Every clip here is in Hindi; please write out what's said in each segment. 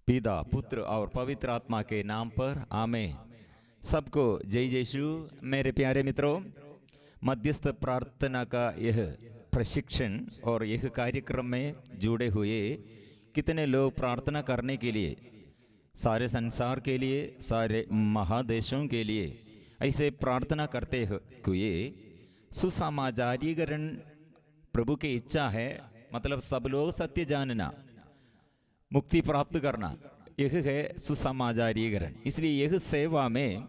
पिता पुत्र और पवित्र आत्मा के नाम पर आमीन। सबको जय यीशु। मेरे प्यारे मित्रों, मध्यस्थ प्रार्थना का यह प्रशिक्षण और यह कार्यक्रम में जुड़े हुए कितने लोग प्रार्थना करने के लिए, सारे संसार के लिए, सारे महादेशों के लिए ऐसे प्रार्थना करते हुए सुसमाचारीकरण प्रभु की इच्छा है। मतलब सब लोग सत्य जानना, मुक्ति प्राप्त करना, यह है सुसमाचारीकरण। इसलिए यह सेवा में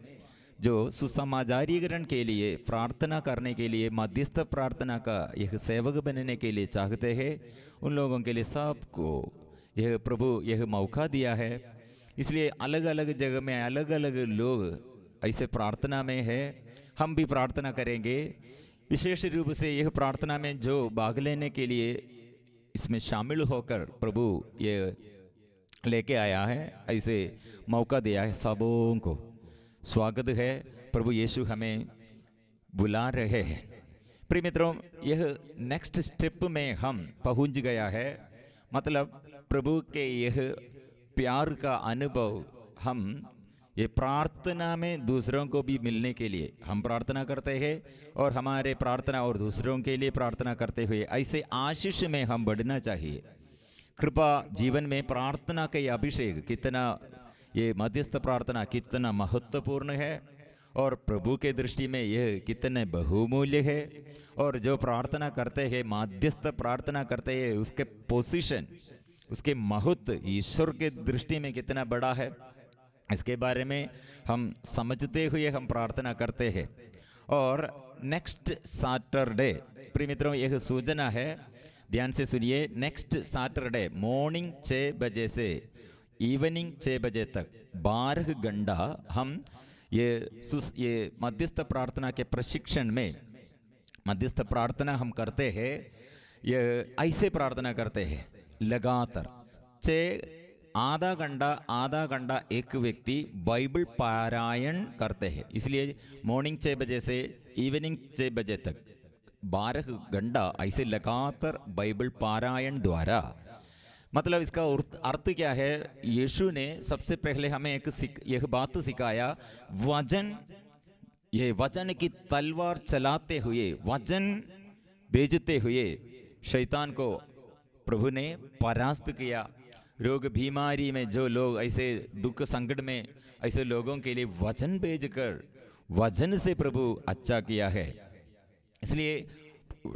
जो सुसमाचारीकरण के लिए प्रार्थना करने के लिए मध्यस्थ प्रार्थना का यह सेवक बनने के लिए चाहते हैं, उन लोगों के लिए सबको यह प्रभु यह मौका दिया है। इसलिए अलग अलग जगह में अलग अलग लोग ऐसे प्रार्थना में है। हम भी प्रार्थना करेंगे। विशेष रूप से यह प्रार्थना में जो भाग लेने के लिए इसमें शामिल होकर प्रभु ये लेके आया है, ऐसे मौका दिया है, सबों को स्वागत है। प्रभु यीशु हमें बुला रहे हैं। प्रिय मित्रों, यह नेक्स्ट स्टेप में हम पहुंच गया है। मतलब प्रभु के यह प्यार का अनुभव हम ये प्रार्थना में दूसरों को भी मिलने के लिए हम प्रार्थना करते हैं, और हमारे प्रार्थना और दूसरों के लिए प्रार्थना करते हुए ऐसे आशीष में हम बढ़ना चाहिए। कृपा जीवन में प्रार्थना के अभिषेक कितना, ये मध्यस्थ प्रार्थना कितना महत्वपूर्ण है और प्रभु के दृष्टि में यह कितने बहुमूल्य है। और जो प्रार्थना करते हैं, मध्यस्थ प्रार्थना करते हैं, उसके पोजीशन, उसके महत्व ईश्वर के दृष्टि में कितना बड़ा है, इसके बारे में हम समझते हुए हम प्रार्थना करते हैं। और नेक्स्ट सैटरडे, प्रिय मित्रों, यह सूचना है, ध्यान से सुनिए। नेक्स्ट सैटरडे मॉर्निंग 6 बजे से इवनिंग 6 बजे तक 12 घंटा हम ये मध्यस्थ प्रार्थना के प्रशिक्षण में मध्यस्थ प्रार्थना हम करते हैं। ये ऐसे प्रार्थना करते हैं लगातार आधा घंटा एक व्यक्ति बाइबल पारायण करते हैं। इसलिए मॉर्निंग 6 बजे से इवनिंग 6 बजे तक 12 घंटा ऐसे लगातार बाइबल पारायण द्वारा, मतलब इसका अर्थ क्या है? यीशु ने सबसे पहले हमें यह बात सिखाया, ये वचन की तलवार चलाते हुए, वचन भेजते हुए शैतान को प्रभु ने परास्त किया। रोग बीमारी में जो लोग ऐसे दुख संकट में, ऐसे लोगों के लिए वचन भेजकर वचन से प्रभु अच्छा किया है। इसलिए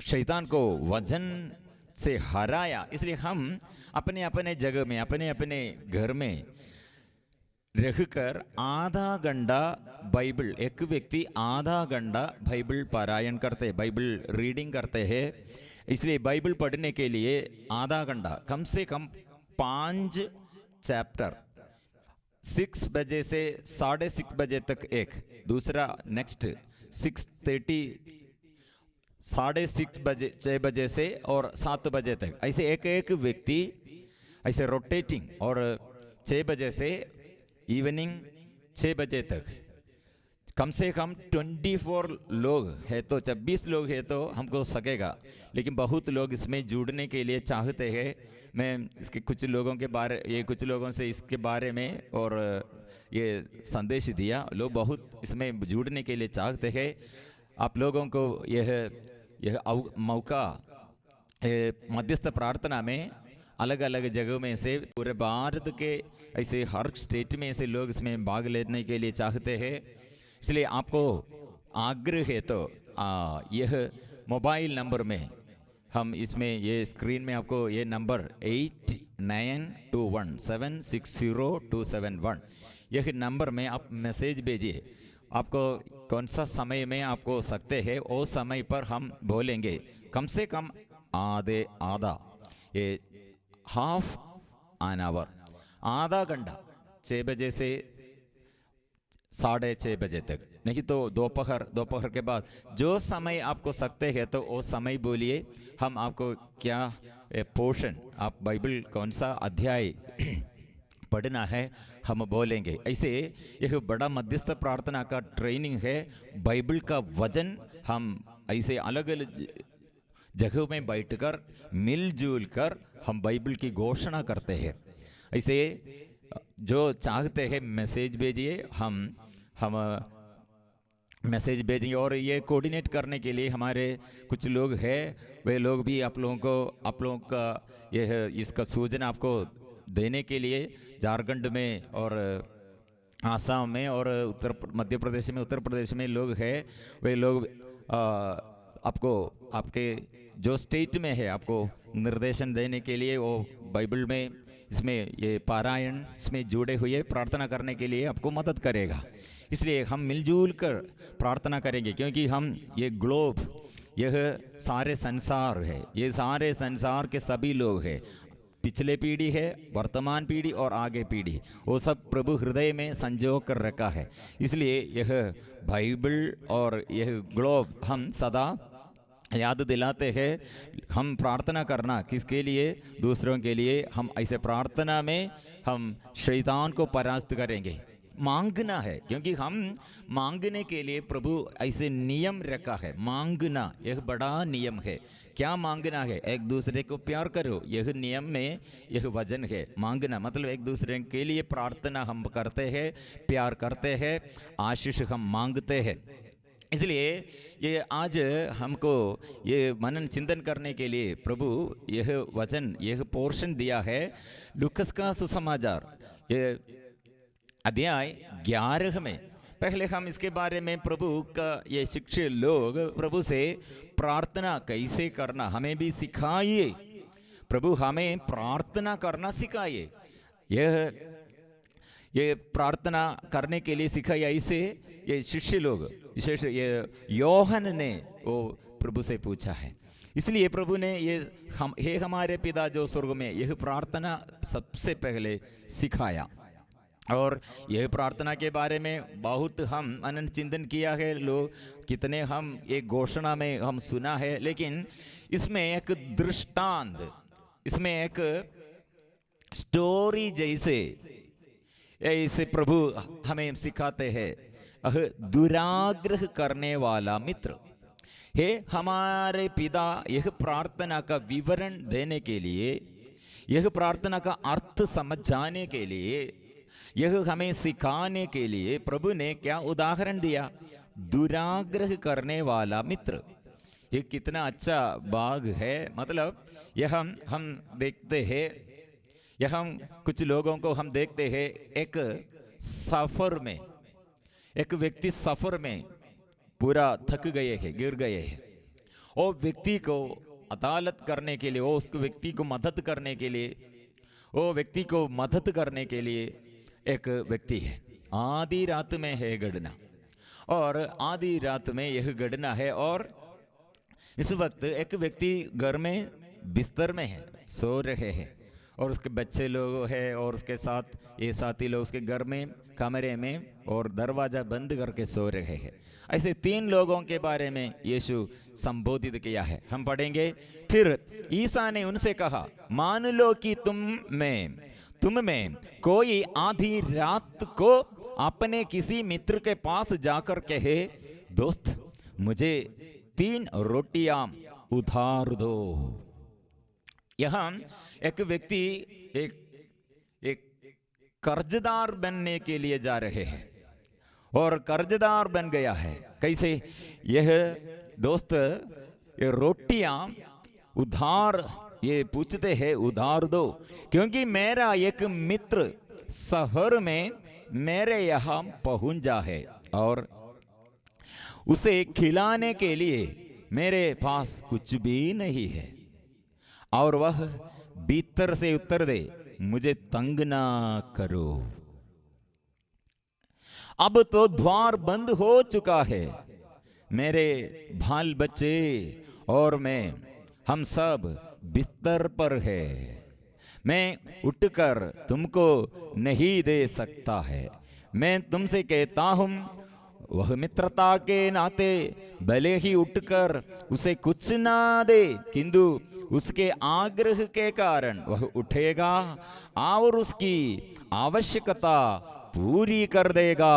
शैतान को वचन से हराया। इसलिए हम अपने अपने जगह में, अपने अपने घर में रहकर आधा घंटा बाइबल, एक व्यक्ति आधा घंटा बाइबल पारायण करते, बाइबल रीडिंग करते हैं। इसलिए बाइबल पढ़ने के लिए आधा घंटा, कम से कम 5 चैप्टर, 6 बजे से 6:30 बजे तक एक, दूसरा नेक्स्ट 6:30, 6:30 बजे, 6 बजे से और 7 बजे तक, ऐसे एक एक व्यक्ति ऐसे रोटेटिंग, और 6 बजे से इवनिंग 6 बजे तक कम से कम 24 लोग है तो 26 लोग है तो हमको सकेगा, लेकिन बहुत लोग इसमें जुड़ने के लिए चाहते हैं। मैं इसके कुछ लोगों के बारे, ये कुछ लोगों से इसके बारे में और ये संदेश दिया, लोग बहुत इसमें जुड़ने के लिए चाहते हैं। आप लोगों को यह मौका मध्यस्थ प्रार्थना में अलग अलग जगहों में से, पूरे भारत के ऐसे हर स्टेट में ऐसे लोग इसमें भाग लेने के लिए चाहते हैं। इसलिए आपको आग्रह है तो यह मोबाइल नंबर में हम इसमें, ये स्क्रीन में आपको ये नंबर 8921760271, यह नंबर में आप मैसेज भेजिए। आपको कौन सा समय में आपको सकते हैं, वो समय पर हम बोलेंगे। कम से कम आधा ये हाफ एन आवर, आधा घंटा, 6 बजे से 6:30 बजे तक, नहीं तो दोपहर के बाद जो समय आपको सकते हैं तो वो समय बोलिए। हम आपको क्या पोर्शन, आप बाइबल कौन सा अध्याय पढ़ना है हम बोलेंगे। ऐसे यह बड़ा मध्यस्थ प्रार्थना का ट्रेनिंग है। बाइबल का वचन हम ऐसे अलग अलग जगहों में बैठकर मिलजुल कर हम बाइबल की घोषणा करते हैं। ऐसे जो चाहते हैं मैसेज भेजिए, हम मैसेज भेजेंगे। और ये कोऑर्डिनेट करने के लिए हमारे कुछ लोग हैं, वे लोग भी आप लोगों का यह इसका सूचना आपको देने के लिए झारखंड में और आसाम में और मध्य प्रदेश में, उत्तर प्रदेश में लोग हैं। वे लोग आपको आपके जो स्टेट में है आपको निर्देशन देने के लिए वो बाइबल में इसमें ये पारायण इसमें जुड़े हुए प्रार्थना करने के लिए आपको मदद करेगा। इसलिए हम मिलजुल कर प्रार्थना करेंगे, क्योंकि हम ये ग्लोब, यह सारे संसार है, ये सारे संसार के सभी लोग हैं, पिछले पीढ़ी है, वर्तमान पीढ़ी और आगे पीढ़ी, वो सब प्रभु हृदय में संजो कर रखा है। इसलिए यह बाइबल और यह ग्लोब हम सदा याद दिलाते हैं। हम प्रार्थना करना किसके लिए? दूसरों के लिए। हम ऐसे प्रार्थना में हम शैतान को परास्त करेंगे। मांगना है, क्योंकि हम मांगने के लिए प्रभु ऐसे नियम रखा है। मांगना यह बड़ा नियम है। क्या मांगना है? एक दूसरे को प्यार करो, यह नियम में यह वचन है। मांगना मतलब एक दूसरे के लिए प्रार्थना हम करते हैं, प्यार करते हैं, आशीष हम मांगते हैं। इसलिए ये आज हमको ये मनन चिंतन करने के लिए प्रभु यह वचन, यह पोर्शन दिया है। लूकस का सुसमाचार ये अध्याय 11 में। पहले हम इसके बारे में प्रभु का ये शिक्षक लोग प्रभु से प्रार्थना कैसे करना हमें भी सिखाइए। प्रभु हमें प्रार्थना करना सिखाइए। ये प्रार्थना करने के लिए सिखाया। इसे ये शिष्य लोग, विशेष ये योहन ने वो प्रभु से पूछा है। इसलिए प्रभु ने हे हमारे पिता जो स्वर्ग में, यह प्रार्थना सबसे पहले सिखाया। और यह प्रार्थना के बारे में बहुत हम अनंत चिंतन किया है। लोग कितने हम एक घोषणा में हम सुना है, लेकिन इसमें एक दृष्टांत, इसमें एक स्टोरी जैसे ऐसे प्रभु हमें सिखाते हैं। दुराग्रह करने वाला मित्र, हे हमारे पिता, यह प्रार्थना का विवरण देने के लिए, यह प्रार्थना का अर्थ समझाने के लिए, यह हमें सिखाने के लिए प्रभु ने क्या उदाहरण दिया? दुराग्रह करने वाला मित्र। ये कितना अच्छा भाग है। मतलब यह हम देखते हैं, यह हम कुछ लोगों को हम देखते हैं, एक सफर में, एक व्यक्ति सफर में पूरा थक गए हैं, गिर गए हैं। और व्यक्ति को अदालत करने के लिए, वो उस व्यक्ति को मदद करने के लिए, वो व्यक्ति को मदद करने के लिए एक व्यक्ति है। आधी रात में है घटना, और आधी रात में यह घटना है। और इस वक्त एक व्यक्ति घर में बिस्तर में है, सो रहे हैं, और उसके बच्चे लोग हैं, और उसके साथ ये साथी लोग उसके घर में कमरे में और दरवाजा बंद करके सो रहे हैं। ऐसे 3 लोगों के बारे में यीशु संबोधित किया है। हम पढ़ेंगे। फिर ईसा ने उनसे कहा, मान लो कि तुम में कोई आधी रात को अपने किसी मित्र के पास जाकर कहे, दोस्त मुझे 3 रोटियां उधार दो। यहाँ एक व्यक्ति एक कर्जदार बनने के लिए जा रहे हैं, और कर्जदार बन गया है। कैसे? यह दोस्त ये रोटियां उधार ये पूछते हैं, उधार दो, क्योंकि मेरा एक मित्र शहर में मेरे यहाँ पहुंचा है, और उसे खिलाने के लिए मेरे पास कुछ भी नहीं है, और वह भीतर से उत्तर दे, मुझे तंग ना करो। अब तो द्वार बंद हो चुका है, मेरे बाल बच्चे और मैं, हम सब बिस्तर पर है, मैं उठकर तुमको नहीं दे सकता है। मैं तुमसे कहता हूं, वह मित्रता के नाते भले ही उठकर उसे कुछ ना दे, किंतु उसके आग्रह के कारण वह उठेगा और उसकी आवश्यकता पूरी कर देगा।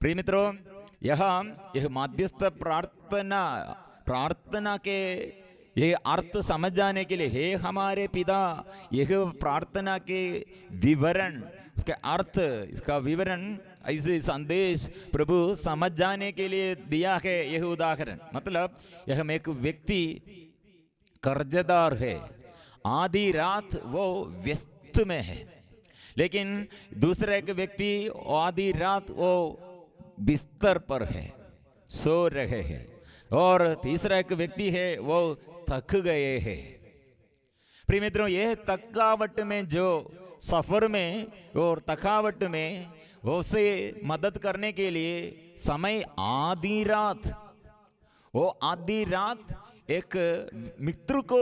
प्रिय मित्रों, यह माध्यस्थ प्रार्थना के ये अर्थ समझ जाने के लिए, हे हमारे पिता, यह प्रार्थना के विवरण, उसके अर्थ, इसका विवरण, ऐसे संदेश प्रभु समझ जाने के लिए दिया है। यह उदाहरण मतलब यह एक व्यक्ति कर्जदार है, आधी रात वो व्यस्त में है, लेकिन दूसरा एक व्यक्ति आधी रात वो बिस्तर पर है, सो रहे हैं, और तीसरा एक व्यक्ति है वो थक गए हैं। प्रिय मित्रों, यह थकावट में, जो सफर में और थकावट में, उसे मदद करने के लिए समय आधी रात, वो आधी रात एक मित्र को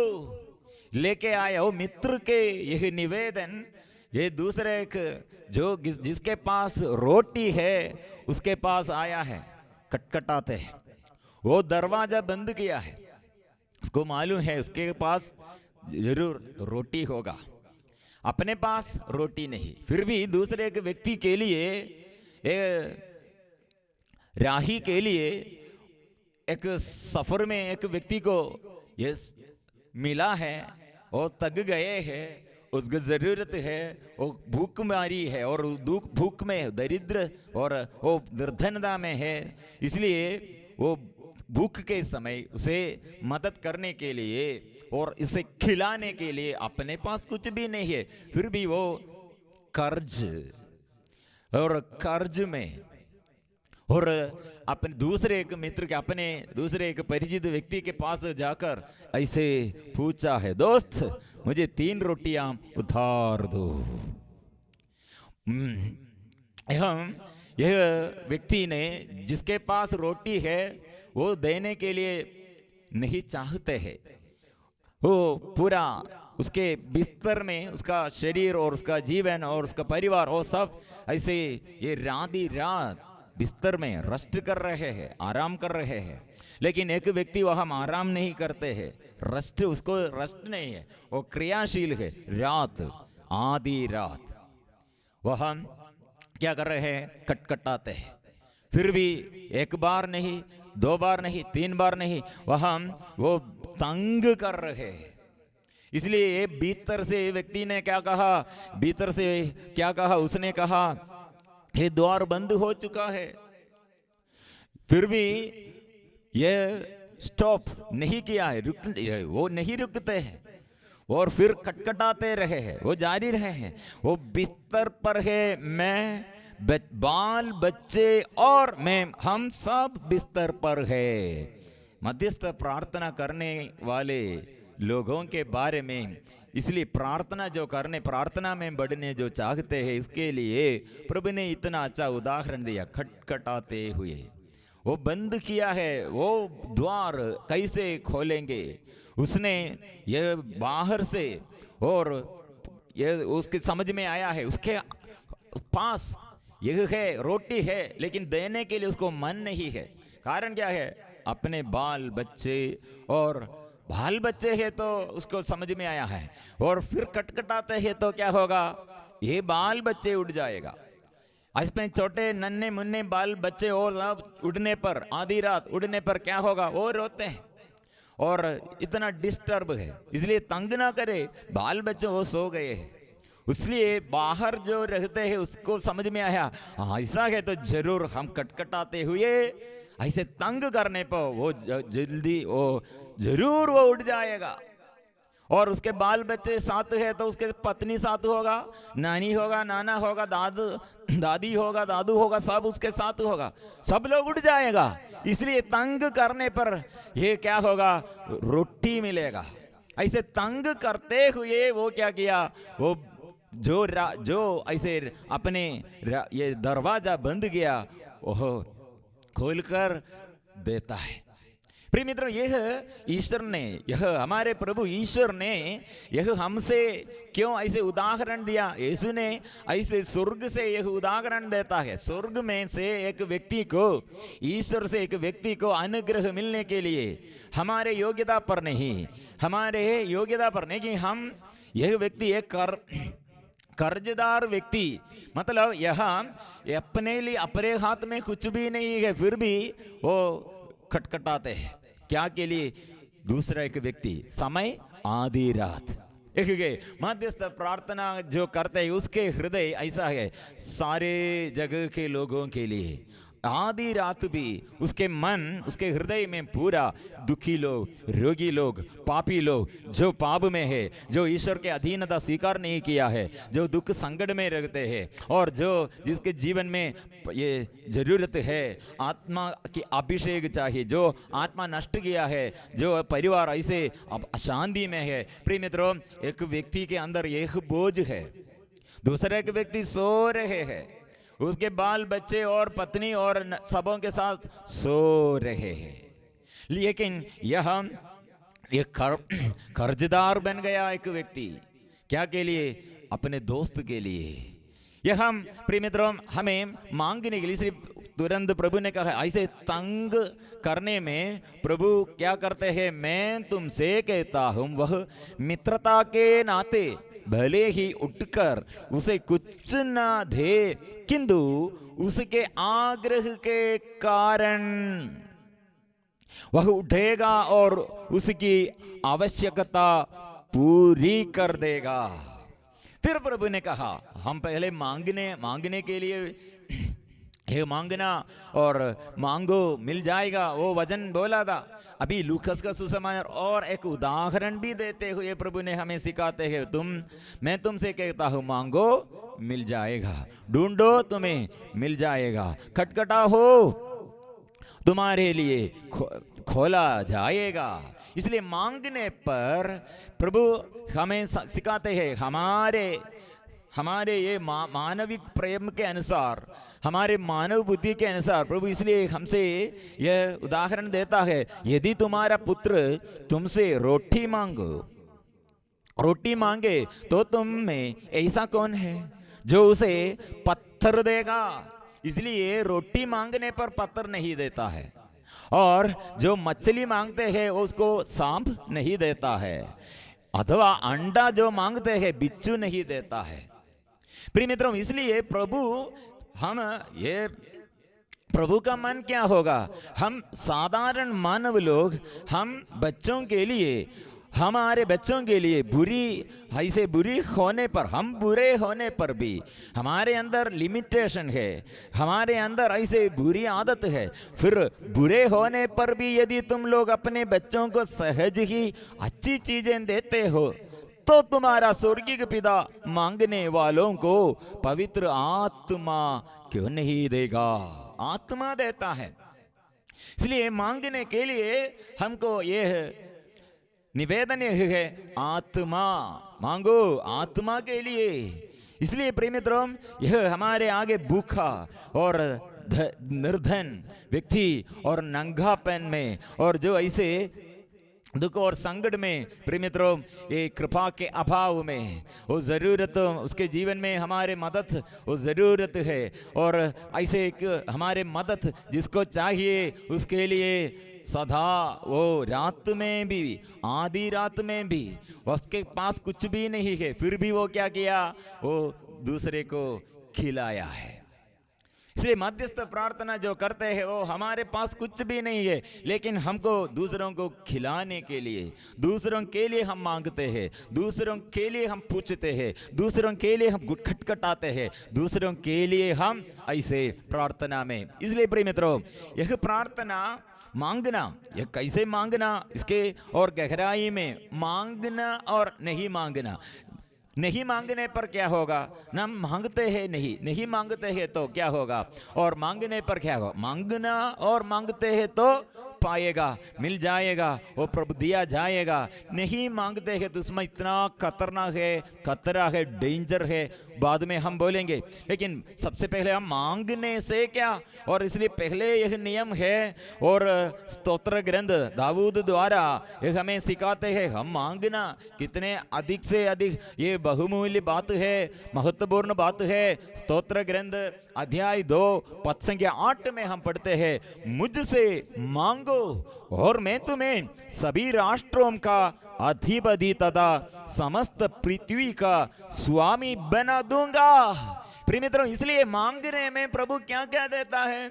लेके आया। वो मित्र के यह निवेदन, ये दूसरे एक जो जिसके पास रोटी है उसके पास आया है, खटखटाते हैं। वो दरवाजा बंद किया है, उसको मालूम है उसके पास जरूर रोटी होगा, अपने पास रोटी नहीं, फिर भी दूसरे एक व्यक्ति के लिए, राही के लिए, एक सफर में एक व्यक्ति को ये मिला है और थक गए हैं, उसको जरूरत है, वो भूखमारी है और भूख में, दरिद्र और वो निर्धनता में है, इसलिए वो भूख के समय उसे मदद करने के लिए और इसे खिलाने के लिए अपने पास कुछ भी नहीं है, फिर भी वो कर्ज में, और अपने दूसरे एक मित्र के, अपने दूसरे एक परिचित व्यक्ति के पास जाकर ऐसे पूछा है, दोस्त मुझे 3 रोटियां उधार दो। यह व्यक्ति ने, जिसके पास रोटी है वो देने के लिए नहीं चाहते हैं, वो पूरा उसके बिस्तर में उसका शरीर और उसका जीवन और उसका परिवार और सब ऐसे ये रात बिस्तर में रेस्ट कर रहे हैं, आराम कर रहे हैं, लेकिन एक व्यक्ति वहां आराम नहीं करते हैं, रेस्ट, उसको रेस्ट नहीं है, वो क्रियाशील है। रात, आधी रात वहां क्या कर रहे हैं, खटखटाते हैं, फिर भी 1 बार नहीं, 2 बार नहीं, 3 बार नहीं, वहां वो तंग कर रहे हैं। इसलिए भीतर से व्यक्ति ने क्या कहा, भीतर से क्या कहा, उसने कहा ये द्वार बंद हो चुका है, फिर भी ये स्टॉप नहीं किया है, वो नहीं रुकते हैं और फिर खटखटाते रहे हैं, वो जारी रहे हैं, वो बिस्तर पर है, मैं, बाल बच्चे और मैं, हम सब बिस्तर पर है। मध्यस्थ प्रार्थना करने वाले लोगों के बारे में, इसलिए प्रार्थना जो करने, प्रार्थना में बढ़ने जो चाहते हैं, इसके लिए प्रभु ने इतना अच्छा उदाहरण दिया, खटखटाते हुए। वो बंद किया है, वो द्वार कैसे खोलेंगे, उसने ये बाहर से, और ये उसके समझ में आया है, उसके पास यह है, रोटी है, लेकिन देने के लिए उसको मन नहीं है। कारण क्या है, अपने बाल बच्चे, और बाल बच्चे हैं तो उसको समझ में आया है, और फिर खटखटाते हैं तो क्या होगा, ये बाल बच्चे उड़ जाएगा। इसमें छोटे नन्हे मुन्ने बाल बच्चे और सब उड़ने पर, आधी रात उड़ने पर क्या होगा, वो रोते हैं और इतना डिस्टर्ब है, इसलिए तंग ना करे, बाल बच्चे वो सो गए हैं। इसलिए बाहर जो रहते हैं उसको समझ में आया, ऐसा है तो जरूर हम खटखटाते हुए ऐसे तंग करने पर वो जल्दी, वो जरूर वो उठ जाएगा। और उसके बाल बच्चे साथ है तो उसके पत्नी साथ होगा, नानी होगा, नाना होगा, दादी होगा, दादू होगा, सब उसके साथ होगा, सब लोग उठ जाएगा। इसलिए तंग करने पर ये क्या होगा, रोटी मिलेगा। ऐसे तंग करते हुए वो क्या किया, वो जो ऐसे अपने ये दरवाजा बंद किया, वो खोलकर देता है। प्रिय मित्रों, यह ईश्वर ने, यह हमारे प्रभु ईश्वर ने यह हमसे क्यों ऐसे उदाहरण दिया। यीशु ने ऐसे स्वर्ग से यह उदाहरण देता है। स्वर्ग में से एक व्यक्ति को, ईश्वर से एक व्यक्ति को अनुग्रह मिलने के लिए हमारे योग्यता पर नहीं, हमारे योग्यता पर नहीं कि हम, यह व्यक्ति एक कर्जदार व्यक्ति, मतलब यहाँ अपने लिए, अपने हाथ में कुछ भी नहीं है, फिर भी वो खटखटाते हैं। क्या के लिए? दूसरा एक व्यक्ति समय आधी रात। एक मध्यस्थ प्रार्थना जो करते हैं उसके हृदय ऐसा है सारे जगह के लोगों के लिए। आधी रात भी उसके मन उसके हृदय में पूरा दुखी लोग, रोगी लोग, पापी लोग, जो पाप में है, जो ईश्वर के अधीनता स्वीकार नहीं किया है, जो दुख संकट में रहते हैं और जो जिसके जीवन में ये जरूरत है आत्मा की अभिषेक चाहिए, जो आत्मा नष्ट किया है, जो परिवार ऐसे अब अशांति में है। प्रिय मित्रों, एक व्यक्ति के अंदर एक बोझ है, दूसरे एक व्यक्ति सो रहे हैं, उसके बाल बच्चे और पत्नी और सबों के साथ सो रहे हैं, लेकिन यह एक कर्जदार बन गया एक व्यक्ति। क्या के लिए? अपने दोस्त के लिए। यह हम प्रिय मित्रों हमें मांगने के लिए, सिर्फ तुरंत प्रभु ने कहा ऐसे तंग करने में प्रभु क्या करते हैं? मैं तुमसे कहता हूं वह मित्रता के नाते भले ही उठकर उसे कुछ ना दे, किंतु उसके आग्रह के कारण वह उठेगा और उसकी आवश्यकता पूरी कर देगा। फिर प्रभु ने कहा हम पहले मांगने के लिए हे मांगना और मांगो मिल जाएगा, वो वचन बोला था। अभी लूकस का सुसमाचार और एक उदाहरण भी देते हुए प्रभु ने हमें सिखाते हैं, मैं तुमसे कहता हूं मांगो मिल जाएगा, ढूंढो तुम्हें मिल जाएगा, खटखटा हो तुम्हारे लिए खोला जाएगा। इसलिए मांगने पर प्रभु हमें सिखाते हैं, हमारे ये मानविक प्रेम के अनुसार, हमारे मानव बुद्धि के अनुसार प्रभु इसलिए हमसे यह उदाहरण देता है, यदि तुम्हारा पुत्र तुमसे रोटी मांगे तो तुम में ऐसा कौन है जो उसे पत्थर देगा? इसलिए रोटी मांगने पर पत्थर नहीं देता है, और जो मछली मांगते हैं उसको सांप नहीं देता है, अथवा अंडा जो मांगते हैं बिच्छू नहीं देता है। प्रिय मित्रों, इसलिए प्रभु का मन क्या होगा? हम साधारण मानव लोग, हम बच्चों के लिए, हमारे बच्चों के लिए बुरे होने पर भी हमारे अंदर लिमिटेशन है, हमारे अंदर ऐसे बुरी आदत है, फिर बुरे होने पर भी यदि तुम लोग अपने बच्चों को सहज ही अच्छी चीजें देते हो तो तुम्हारा स्वर्गीय पिता मांगने वालों को पवित्र आत्मा क्यों नहीं देगा? आत्मा देता है। इसलिए मांगने के लिए हमको यह निवेदन है, आत्मा मांगो, आत्मा के लिए। इसलिए प्रिय मित्रों, यह हमारे आगे भूखा और निर्धन व्यक्ति और नंगापन में और जो ऐसे दुख और संकट में, प्रिय मित्रों, ये कृपा के अभाव में वो जरूरत, उसके जीवन में हमारे मदद वो जरूरत है, और ऐसे एक हमारे मदद जिसको चाहिए उसके लिए सदा वो रात में भी, आधी रात में भी उसके पास कुछ भी नहीं है, फिर भी वो क्या किया? वो दूसरे को खिलाया है। इसलिए मध्यस्थ प्रार्थना जो करते हैं वो हमारे पास कुछ भी नहीं है, लेकिन हमको दूसरों को खिलाने के लिए, दूसरों के लिए हम मांगते हैं, दूसरों के लिए हम पूछते हैं, दूसरों के लिए हम खटखटाते हैं, दूसरों के लिए हम ऐसे प्रार्थना में। इसलिए प्रिय मित्रों, यह प्रार्थना मांगना, यह कैसे मांगना, इसके और गहराई में मांगना और नहीं मांगना। नहीं मांगने पर क्या होगा? ना मांगते हैं, नहीं मांगते हैं तो क्या होगा? और मांगने पर क्या होगा? मांगना और मांगते हैं तो पाएगा, मिल जाएगा, वो प्रभु दिया जाएगा। नहीं मांगते हैं तो उसमें इतना खतरा है, डेंजर है, बाद में हम बोलेंगे। लेकिन सबसे पहले हम मांगने से क्या, और इसलिए पहले यह नियम है, और स्तोत्र ग्रंथ दाऊद द्वारा यह हमें सिखाते हैं, हम मांगना कितने अधिक से अधिक, ये बहुमूल्य बात है, महत्वपूर्ण बात है। स्तोत्र ग्रंथ अध्याय 2 पद संख्या 8 में हम पढ़ते हैं, मुझसे मांगो और मैं तुम्हें सभी राष्ट्रों का अधिपति तथा समस्त पृथ्वी का स्वामी बना दूंगा। प्रिय मित्रों, इसलिए मांगने में प्रभु क्या क्या देता है?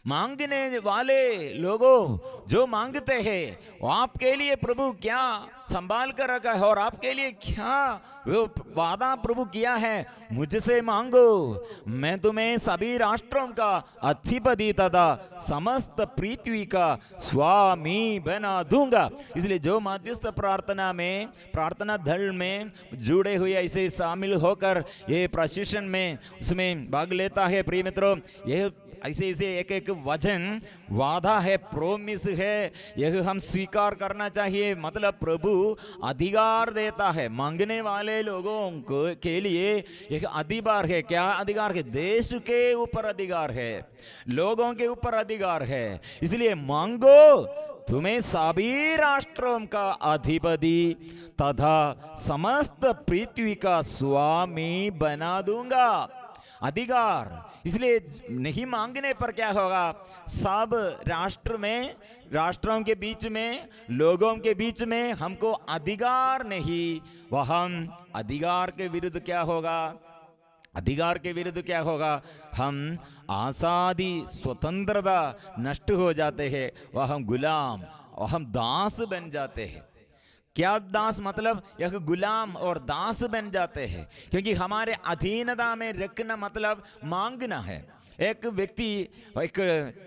मांगने वाले लोगों जो मांगते हैं वो आपके लिए प्रभु क्या संभाल कर रखा है, और आपके लिए क्या वो वादा प्रभु किया है, मुझसे मांगो मैं तुम्हें सभी राष्ट्रों का अधिपति तथा समस्त पृथ्वी का स्वामी बना दूंगा। इसलिए जो मध्यस्थ प्रार्थना में, प्रार्थना दल में जुड़े हुए ऐसे शामिल होकर ये प्रशिक्षण में उसमें भाग लेता है, प्रिय मित्रों, यह ऐसे ऐसे एक एक वचन वादा है, प्रोमिस है, यह हम स्वीकार करना चाहिए। मतलब प्रभु अधिकार देता है मांगने वाले लोगों को के लिए, एक अधिकार है। क्या अधिकार है? देश के ऊपर अधिकार है, लोगों के ऊपर अधिकार है। इसलिए मांगो, तुम्हें सभी राष्ट्रों का अधिपति तथा समस्त पृथ्वी का स्वामी बना दूंगा। अधिकार। इसलिए नहीं मांगने पर क्या होगा, सब राष्ट्र में, राष्ट्रों के बीच में, लोगों के बीच में हमको अधिकार नहीं, वह हम अधिकार के विरुद्ध क्या होगा, अधिकार के विरुद्ध क्या होगा, हम आजादी स्वतंत्रता नष्ट हो जाते हैं, वह हम गुलाम, वह हम दास बन जाते हैं। क्या दास? मतलब यह गुलाम और दास बन जाते हैं, क्योंकि हमारे अधीनता में रखना मतलब मांगना है। एक व्यक्ति, एक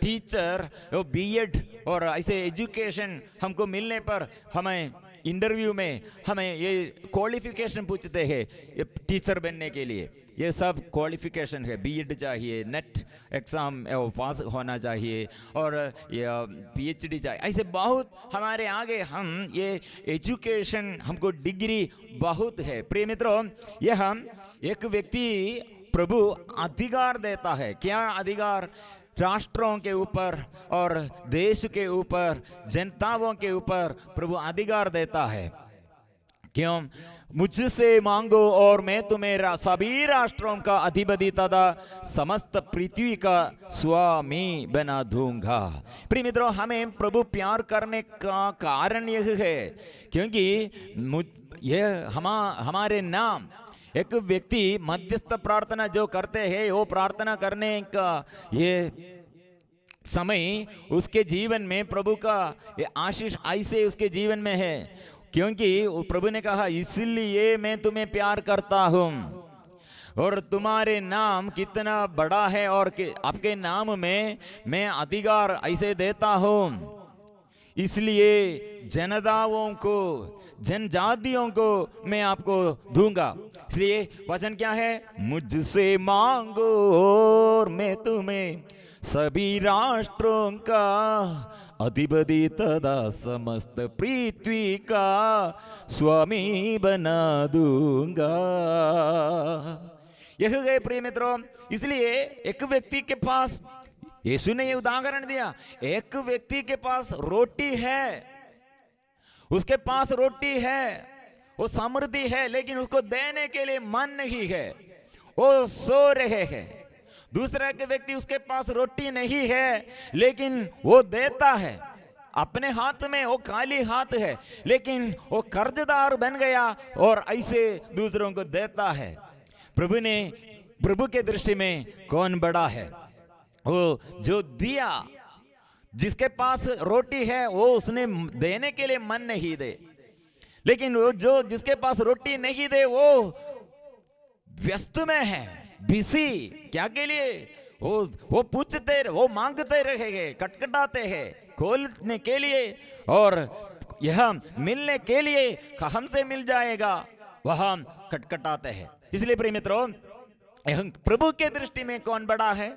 टीचर, वो बीएड और ऐसे एजुकेशन हमको मिलने पर हमें इंटरव्यू में हमें ये क्वालिफिकेशन पूछते हैं ये टीचर बनने के लिए। ये सब क्वालिफिकेशन है, बीएड चाहिए, नेट एग्ज़ाम पास होना चाहिए, और ये पीएचडी चाहिए, ऐसे बहुत हमारे आगे हम ये एजुकेशन, हमको डिग्री बहुत है। प्रिय मित्रों, यह हम एक व्यक्ति प्रभु अधिकार देता है। क्या अधिकार? राष्ट्रों के ऊपर और देश के ऊपर, जनताओं के ऊपर प्रभु अधिकार देता है। क्यों? मुझसे मांगो और मैं तुम्हें सभी राष्ट्रों का अधिपति तथा समस्त पृथ्वी का स्वामी बना दूंगा। प्रिय मित्रों, हमें प्रभु प्यार करने का कारण यह है क्योंकि यह हमारे नाम, एक व्यक्ति मध्यस्थ प्रार्थना जो करते हैं, वो प्रार्थना करने का ये समय उसके जीवन में प्रभु का ये आशीष ऐसे उसके जीवन में है, क्योंकि प्रभु ने कहा इसलिए मैं तुम्हें प्यार करता हूँ और तुम्हारे नाम कितना बड़ा है, और आपके नाम में मैं अधिकार ऐसे देता हूँ, इसलिए जनताओं को, जनजातियों को मैं आपको दूंगा। इसलिए वचन क्या है? मुझसे मांगो और मैं तुम्हें सभी राष्ट्रों का अधिपति तथा समस्त पृथ्वी का स्वामी बना दूंगा। यह है प्रिय मित्रों। इसलिए एक व्यक्ति के पास, यीशु ने ये उदाहरण दिया, एक व्यक्ति के पास रोटी है, उसके पास रोटी है, वो समृद्धि है, लेकिन उसको देने के लिए मन नहीं है, वो सो रहे हैं। दूसरा के व्यक्ति, उसके पास रोटी नहीं है लेकिन वो देता है, अपने हाथ में वो खाली हाथ है, लेकिन वो कर्जदार बन गया और ऐसे दूसरों को देता है। प्रभु के दृष्टि में कौन बड़ा है? वो जो दिया, जिसके पास रोटी है वो उसने देने के लिए मन नहीं दे, लेकिन वो जो जिसके पास रोटी नहीं दे वो व्यस्त में है, बिजी। क्या के लिए? वो पूछते, वो मांगते रहेंगे, कटकटाते हैं खोलने के लिए, और यह मिलने के लिए हमसे मिल जाएगा, वह कटकटाते हैं। इसलिए प्रिय मित्रों, प्रभु के दृष्टि में कौन बड़ा है?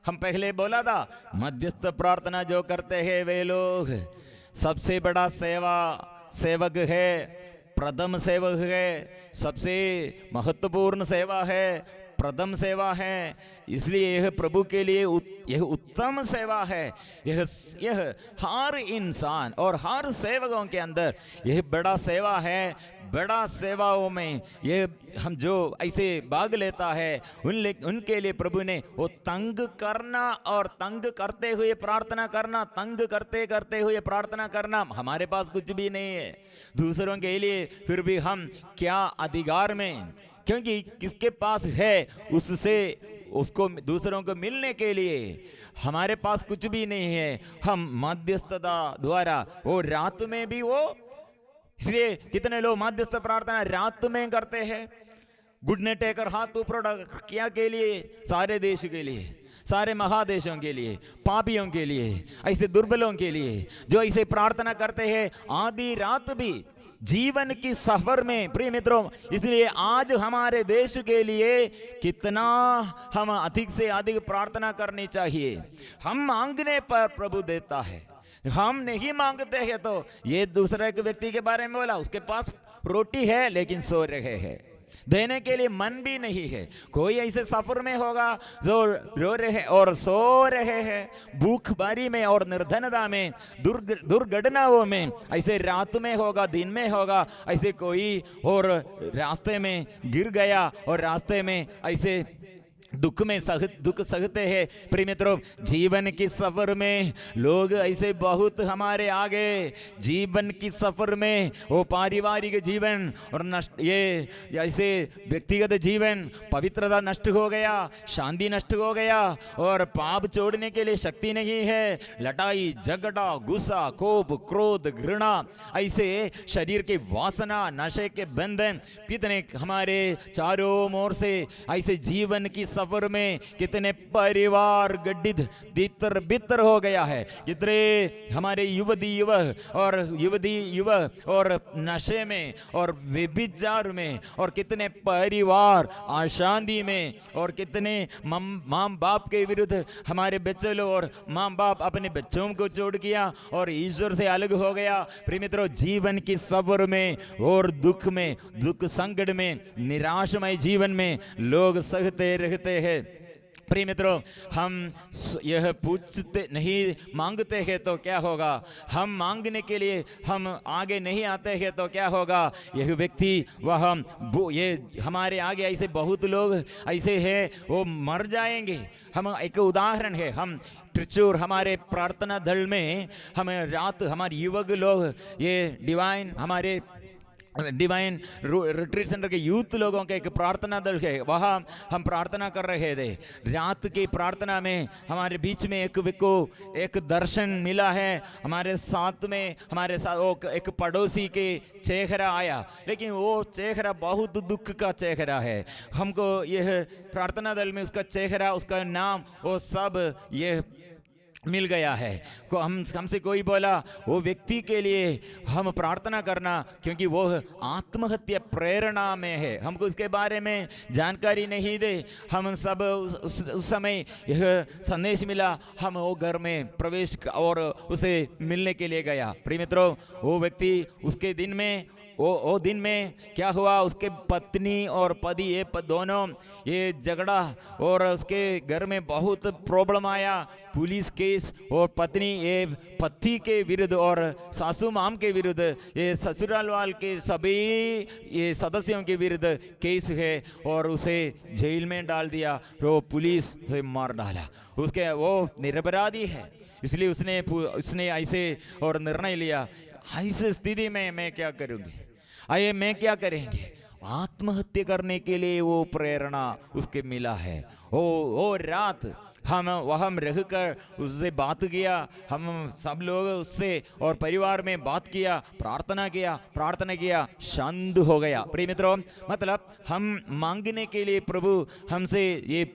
हम पहले बोला था, मध्यस्थ प्रार्थना जो करते हैं वे लोग सबसे बड़ा सेवक है, प्रथम सेवक है, सबसे महत्वपूर्ण सेवा है, प्रथम सेवा है। इसलिए यह प्रभु के लिए यह उत्तम सेवा है। यह हर इंसान और हर सेवकों के अंदर यह बड़ा सेवा है। बड़ा सेवाओं में यह हम जो ऐसे भाग लेता है उनके लिए प्रभु ने वो तंग करना और तंग करते हुए प्रार्थना करना, तंग करते करते हुए प्रार्थना करना। हमारे पास कुछ भी नहीं है दूसरों के लिए, फिर भी हम क्या अधिकार में, क्योंकि किसके पास है उससे उसको दूसरों को मिलने के लिए हमारे पास कुछ भी नहीं है, हम मध्यस्थता द्वारा वो रात में भी वो, इसलिए कितने लोग मध्यस्थ प्रार्थना रात में करते हैं, घुटने टेकर हाथ ऊपर किया के लिए, सारे देश के लिए, सारे महादेशों के लिए, पापियों के लिए, ऐसे दुर्बलों के लिए जो ऐसे प्रार्थना करते हैं आधी रात भी जीवन की सफर में। प्रिय मित्रों, इसलिए आज हमारे देश के लिए कितना हम अधिक से अधिक प्रार्थना करनी चाहिए। हम मांगने पर प्रभु देता है, हम नहीं मांगते हैं तो ये दूसरे के व्यक्ति के बारे में बोला, उसके पास रोटी है लेकिन सो रहे हैं, देने के लिए मन भी नहीं है। कोई ऐसे सफर में होगा जो रो रहे और सो रहे हैं, भूखमरी में और निर्धनता में, दुर्घटनाओं में, ऐसे रात में होगा, दिन में होगा, ऐसे कोई और रास्ते में गिर गया और रास्ते में ऐसे दुख सहते हैं। प्रिय मित्रों, जीवन की सफर में लोग ऐसे बहुत हमारे आगे, जीवन की सफर में वो पारिवारिक जीवन और नष्ट, ये ऐसे व्यक्तिगत जीवन, पवित्रता नष्ट हो गया, शांति नष्ट हो गया और पाप छोड़ने के लिए शक्ति नहीं है। लड़ाई झगड़ा, गुस्सा, कोप, क्रोध, घृणा, ऐसे शरीर की वासना, नशे के बंधन कितने हमारे चारों ओर से, ऐसे जीवन की सफर में कितने परिवार गड्ढित तितर बितर हो गया है, कितने हमारे युवक और नशे में और व्यभिचार में, और कितने परिवार अशांति में, और कितने माँ बाप के विरुद्ध हमारे बच्चे लोग, और माँ बाप अपने बच्चों को छोड़ किया और ईश्वर से अलग हो गया। प्रिय मित्रों, जीवन की सफर में और दुख में, दुख संकट में, निराशमय जीवन में लोग सहते रहते हैं। प्रिय मित्रों, हम यह पूछते नहीं, मांगते हैं तो क्या होगा, हम मांगने के लिए हम आगे नहीं आते हैं तो क्या होगा, यह व्यक्ति ये हमारे आगे ऐसे बहुत लोग ऐसे हैं वो मर जाएंगे। हम एक उदाहरण है, हम त्रिचूर हमारे प्रार्थना दल में हम रात हमारे युवक लोग, ये हमारे डिवाइन रिट्रीट सेंटर के यूथ लोगों के एक प्रार्थना दल है, वहाँ हम प्रार्थना कर रहे थे। रात की प्रार्थना में हमारे बीच में एक दर्शन मिला है, हमारे साथ एक पड़ोसी के चेहरा आया, लेकिन वो चेहरा बहुत दुख का चेहरा है। हमको यह प्रार्थना दल में उसका चेहरा, उसका नाम, वो सब ये मिल गया है। हमसे कोई बोला वो व्यक्ति के लिए हम प्रार्थना करना, क्योंकि वो आत्महत्या प्रेरणा में है। हमको इसके बारे में जानकारी नहीं दे, हम सब उस समय यह संदेश मिला, हम वो घर में प्रवेश और उसे मिलने के लिए गया। प्रिय मित्रों, वो व्यक्ति उसके दिन में वो दिन में क्या हुआ, उसके पत्नी और पति ये दोनों ये झगड़ा और उसके घर में बहुत प्रॉब्लम आया, पुलिस केस, और पत्नी ये पति के विरुद्ध और सासू माम के विरुद्ध, ये ससुराल वाल के सभी ये सदस्यों के विरुद्ध केस है और उसे जेल में डाल दिया, वो पुलिस उसे मार डाला। उसके वो निरपराधी है, इसलिए उसने ऐसे और निर्णय लिया, ऐसे स्थिति में मैं क्या करूँगी, आइए मैं क्या करेंगे, आत्महत्या करने के लिए वो प्रेरणा उसके मिला है। वो रात हम वहाँ रहकर उससे बात किया, हम सब लोग उससे और परिवार में बात किया, प्रार्थना किया, शांत हो गया। प्रिय मित्रों, मतलब हम मांगने के लिए प्रभु हमसे ये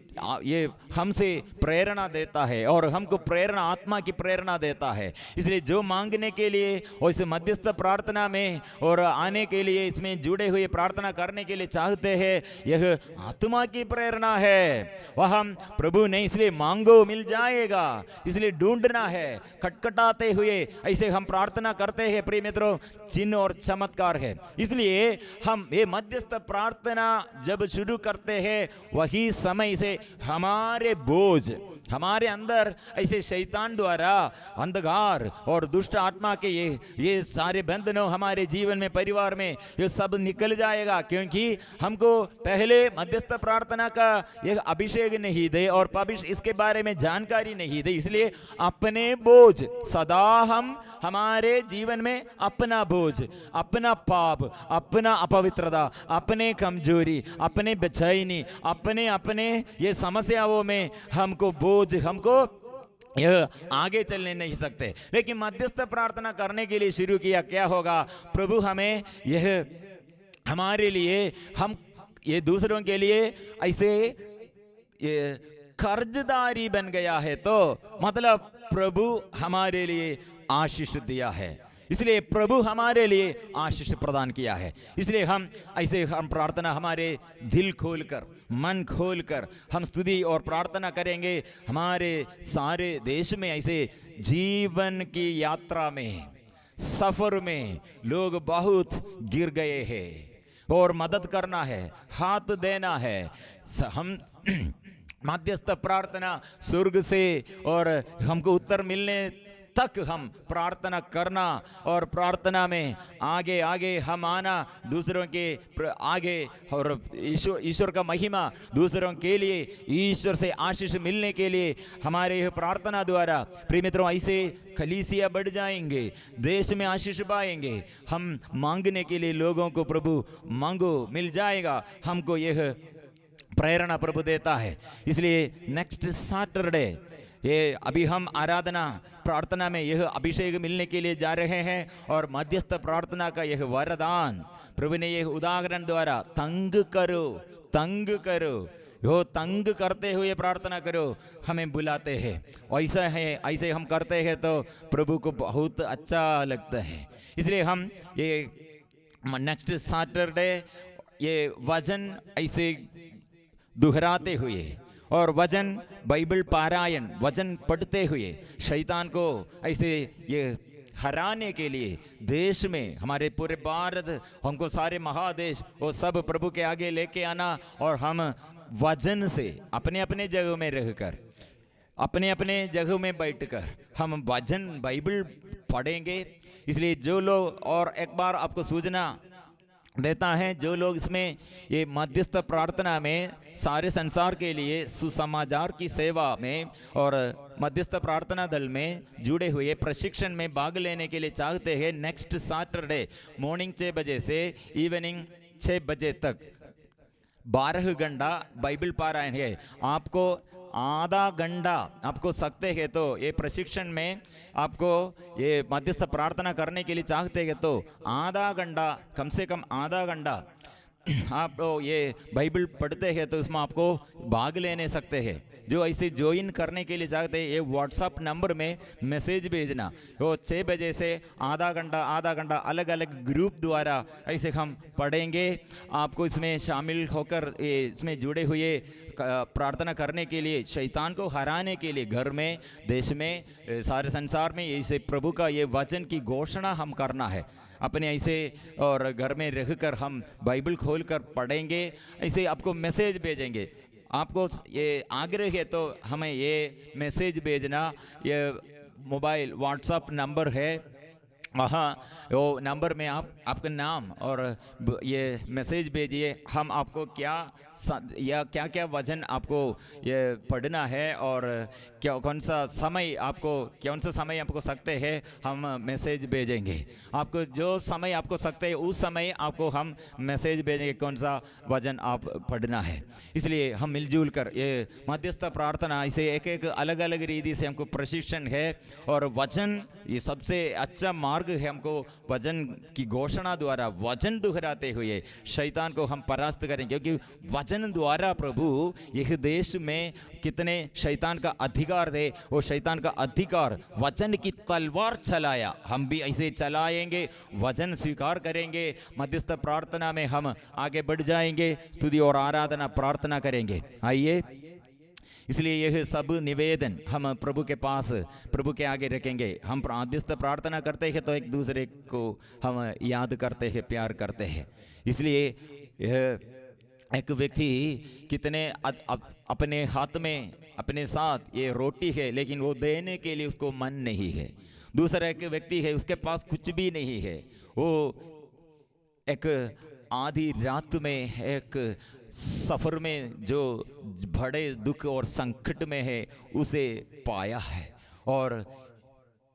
हमसे प्रेरणा देता है और हमको प्रेरणा, आत्मा की प्रेरणा देता है। इसलिए जो मांगने के लिए और इस मध्यस्थ प्रार्थना में और आने के लिए, इसमें जुड़े हुए प्रार्थना करने के लिए चाहते हैं, यह आत्मा की प्रेरणा है। वह हम प्रभु ने, इसलिए मांगो मिल जाएगा, इसलिए ढूंढना है, खटखटाते हुए ऐसे हम प्रार्थना करते हैं। प्रिय मित्रों, चिन्ह और चमत्कार है। इसलिए हम ये मध्यस्थ प्रार्थना जब शुरू करते हैं, वही समय से हमारे बोझ हमारे अंदर ऐसे शैतान द्वारा अंधकार और दुष्ट आत्मा के ये सारे बंधनों हमारे जीवन में, परिवार में, ये सब निकल जाएगा, क्योंकि हमको पहले मध्यस्थ प्रार्थना का ये अभिषेक नहीं दे और इसके बारे में जानकारी नहीं दे। इसलिए अपने बोझ सदा हम हमारे जीवन में अपना बोझ, अपना पाप, अपना अपवित्रता, अपने कमजोरी, अपने बेचैनी, अपने अपने ये समस्याओं में हमको बोझ, हमको यह आगे चलने नहीं सकते। लेकिन मध्यस्थ प्रार्थना करने के लिए शुरू किया, क्या होगा? प्रभु हमें यह हमारे लिए, हम ये दूसरों के लिए ऐसे ये कर्जदारी बन गया है, तो मतलब प्रभु हमारे लिए आशीष दिया है, इसलिए प्रभु हमारे लिए आशीष प्रदान किया है। इसलिए हम ऐसे हम प्रार्थना हमारे दिल खोलकर, मन खोलकर हम स्तुति और प्रार्थना करेंगे। हमारे सारे देश में ऐसे जीवन की यात्रा में, सफर में लोग बहुत गिर गए हैं और मदद करना है, हाथ देना है। हम मध्यस्थ प्रार्थना स्वर्ग से और हमको उत्तर मिलने तक हम प्रार्थना करना और प्रार्थना में आगे आगे हम आना, दूसरों के आगे, और ईश्वर का महिमा दूसरों के लिए, ईश्वर से आशीष मिलने के लिए हमारे यह प्रार्थना द्वारा प्रिय मित्रों ऐसे कलीसिया बढ़ जाएंगे, देश में आशीष पाएंगे। हम मांगने के लिए लोगों को प्रभु मांगो मिल जाएगा, हमको यह प्रेरणा प्रभु देता है। इसलिए नेक्स्ट सैटरडे ये अभी हम आराधना प्रार्थना में यह अभिषेक मिलने के लिए जा रहे हैं और मध्यस्थ प्रार्थना का यह वरदान प्रभु ने यह उदाहरण द्वारा तंग करो, यो तंग करते हुए प्रार्थना करो, हमें बुलाते हैं। ऐसा है, ऐसे हम करते हैं तो प्रभु को बहुत अच्छा लगता है। इसलिए हम ये नेक्स्ट सैटरडे ये वचन ऐसे दोहराते हुए और वचन बाइबल पारायण वचन पढ़ते हुए शैतान को ऐसे ये हराने के लिए देश में, हमारे पूरे भारत, हमको सारे महादेश वो सब प्रभु के आगे लेके आना और हम वचन से अपने अपने जगह में रहकर, अपने अपने जगह में बैठकर हम वचन बाइबल पढ़ेंगे। इसलिए जो लोग, और एक बार आपको सूचना देता है, जो लोग इसमें ये मध्यस्थ प्रार्थना में सारे संसार के लिए सुसमाचार की सेवा में और मध्यस्थ प्रार्थना दल में जुड़े हुए प्रशिक्षण में भाग लेने के लिए चाहते हैं, नेक्स्ट सैटरडे मॉर्निंग 6 बजे से इवनिंग 6 बजे तक 12 घंटा बाइबल पारायण है। आपको आधा घंटा आपको सकते हैं तो ये प्रशिक्षण में आपको ये मध्यस्थ प्रार्थना करने के लिए चाहते हैं तो आधा घंटा, कम से कम आधा घंटा आप ये बाइबल पढ़ते हैं तो उसमें आपको भाग लेने सकते हैं। जो ऐसे ज्वाइन करने के लिए चाहते हैं, ये व्हाट्सअप नंबर में मैसेज भेजना। वो 6 बजे से आधा घंटा अलग अलग ग्रुप द्वारा ऐसे हम पढ़ेंगे। आपको इसमें शामिल होकर इसमें जुड़े हुए प्रार्थना करने के लिए, शैतान को हराने के लिए घर में, देश में, सारे संसार में ऐसे प्रभु का ये वचन की घोषणा हम करना है। अपने ऐसे और घर में रहकर हम बाइबल खोलकर पढ़ेंगे, ऐसे आपको मैसेज भेजेंगे। आपको ये आग्रह है तो हमें ये मैसेज भेजना, ये मोबाइल व्हाट्सअप नंबर है, वहाँ वो नंबर में आप आपका नाम और ये मैसेज भेजिए। हम आपको क्या वचन आपको ये पढ़ना है और कौन सा समय आपको सकते हैं, हम मैसेज भेजेंगे। आपको जो समय आपको सकते हैं उस समय आपको हम मैसेज भेजेंगे कौन सा वचन आप पढ़ना है। इसलिए हम मिलजुल कर ये मध्यस्थ प्रार्थना ऐसे एक एक अलग अलग रीति से हमको प्रशिक्षण है और वचन ये सबसे अच्छा मार्ग है। हमको वचन की घोषणा द्वारा वचन दोहराते हुए शैतान को हम परास्त करें, क्योंकि वचन द्वारा प्रभु यह देश में कितने शैतान का अधिकार दे, वो शैतान का अधिकार वचन की तलवार चलाया, हम भी ऐसे चलाएंगे, वचन स्वीकार करेंगे। मध्यस्थ प्रार्थना में हम आगे बढ़ जाएंगे, स्तुति और आराधना प्रार्थना करेंगे। आइए, इसलिए यह सब निवेदन हम प्रभु के पास, प्रभु के आगे रखेंगे। हम मध्यस्थ प्रार्थना करते हैं तो एक दूसरे को हम याद करते हैं, प्यार करते हैं। इसलिए यह एक व्यक्ति कितने अपने हाथ में अपने साथ ये रोटी है, लेकिन वो देने के लिए उसको मन नहीं है। दूसरा एक व्यक्ति है, उसके पास कुछ भी नहीं है, वो एक आधी रात में एक सफर में जो बड़े दुख और संकट में है उसे पाया है और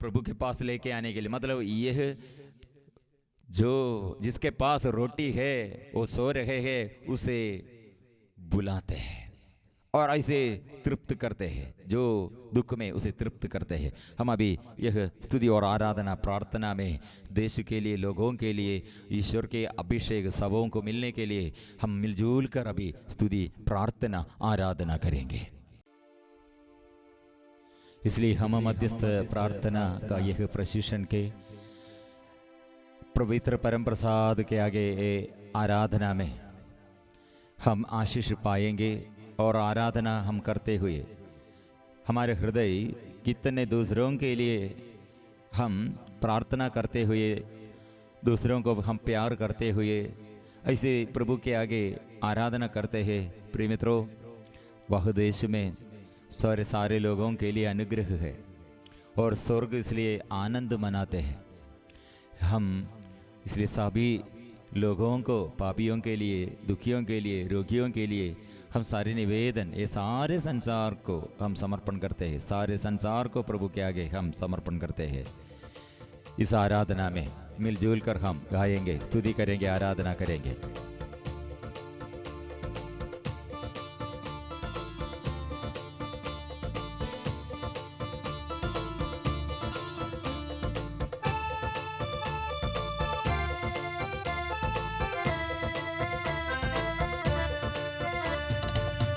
प्रभु के पास लेके आने के लिए, मतलब यह जो जिसके पास रोटी है वो सो रहे हैं उसे बुलाते हैं और ऐसे तृप्त करते हैं, जो दुख में उसे तृप्त करते हैं। हम अभी यह स्तुति और आराधना प्रार्थना में देश के लिए, लोगों के लिए, ईश्वर के अभिषेक सबों को मिलने के लिए हम मिलजुल कर अभी स्तुति प्रार्थना आराधना करेंगे। इसलिए हम मध्यस्थ प्रार्थना का यह प्रशिक्षण के पवित्र परम प्रसाद के आगे आराधना में हम आशीष पाएंगे और आराधना हम करते हुए हमारे हृदय कितने दूसरों के लिए हम प्रार्थना करते हुए, दूसरों को हम प्यार करते हुए ऐसे प्रभु के आगे आराधना करते हैं। प्रिय मित्रों, वह देश में सारे लोगों के लिए अनुग्रह है और स्वर्ग इसलिए आनंद मनाते हैं। हम इसलिए सभी लोगों को, पापियों के लिए, दुखियों के लिए, रोगियों के लिए हम सारे निवेदन, ये सारे संसार को हम समर्पण करते हैं। सारे संसार को प्रभु के आगे हम समर्पण करते हैं। इस आराधना में मिलजुल कर हम गाएंगे, स्तुति करेंगे, आराधना करेंगे।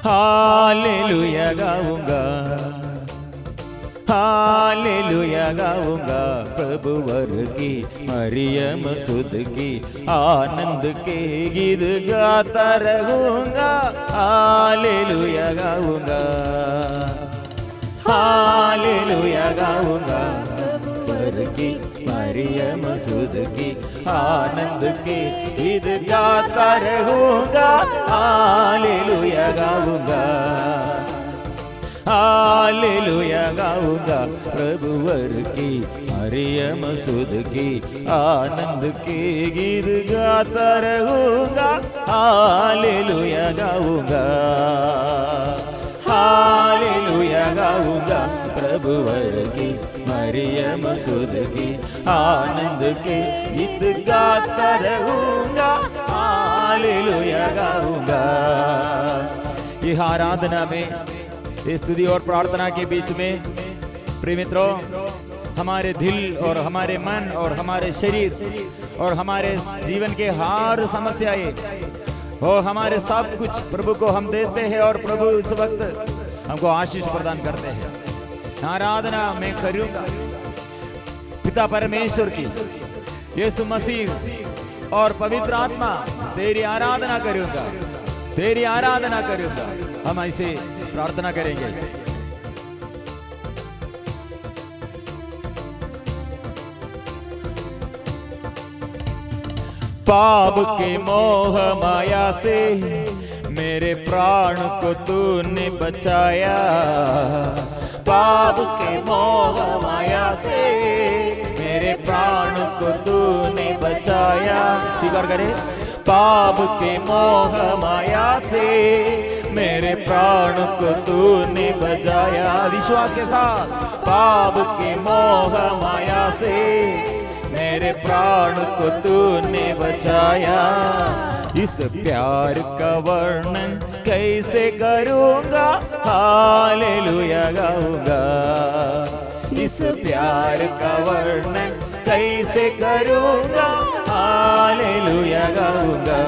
हालेलुया गाऊंगा, हालेलुया गाऊंगा, प्रभु वर की मरियम सुध की आनंद के गीत गाता रहूंगा। हालेलुया गाऊंगा, हालेलुया गाऊंगा, वर की मरियम सुध की आनंद के गीत गाता रहूंगा। हालेलुया गाऊंगा, हालेलुया गाऊंगा, प्रभु वर की मरियम सुध की आनंद के गीत गाता रहूंगा। हालेलुया गाऊंगा, हालेलुया गाऊंगा, प्रभु वर की मरियम सुध की आनंद के गीत गाता रहूंगा। हालेलुया गाऊंगा। यह आराधना में, स्तुति और प्रार्थना के बीच में प्रिय मित्रों, हमारे दिल और हमारे मन और हमारे शरीर और हमारे जीवन के हर समस्याएं और हमारे सब कुछ प्रभु को हम देते हैं और प्रभु इस वक्त हमको आशीष प्रदान करते हैं। आराधना मैं करूंगा पिता परमेश्वर की, यीशु मसीह और पवित्र आत्मा, तेरी आराधना करूंगा, तेरी आराधना करूंगा। हम ऐसे प्रार्थना करेंगे। पाप के मोह माया से मेरे प्राण को तूने बचाया, पाप के मोह माया से मेरे प्राण को तूने बचाया। स्वीकार करें, पाप के मोह माया से मेरे प्राण को तूने बचाया। विश्वास के साथ, पाप के मोह माया से मेरे प्राण को तूने बचाया। इस प्यार का वर्णन कैसे करूंगा, हालेलुया गाऊंगा। इस प्यार का वर्णन कैसे करूंगा, हालेलुया गाऊंगा,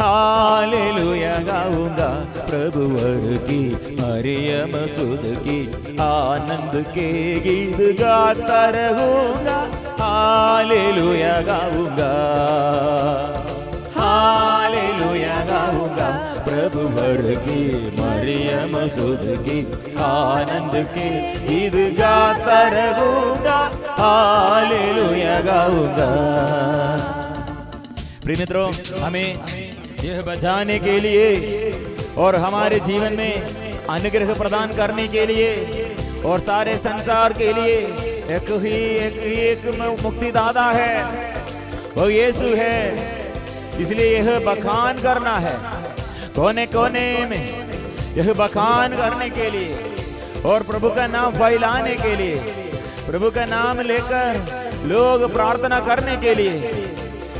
हालेलुया गाऊंगा। प्रभु वर की मरियम सुध की आनंद के गीत गाता रहूंगा। Hallelujah गाऊंगा, hallelujah गाऊंगा। प्रभु वर की मरियम सुध की आनंद के गीत गाता रहूंगा। हालेलुया गाऊंगा। प्रिय मित्रों, हमें यह बचाने के लिए और हमारे जीवन में अनुग्रह प्रदान करने के लिए और सारे संसार के लिए एक मुक्तिदाता है, वो यीशु है। इसलिए यह बखान करना है, कोने कोने में यह बखान करने के लिए और प्रभु का नाम फैलाने के लिए, प्रभु का नाम लेकर लोग प्रार्थना करने के लिए।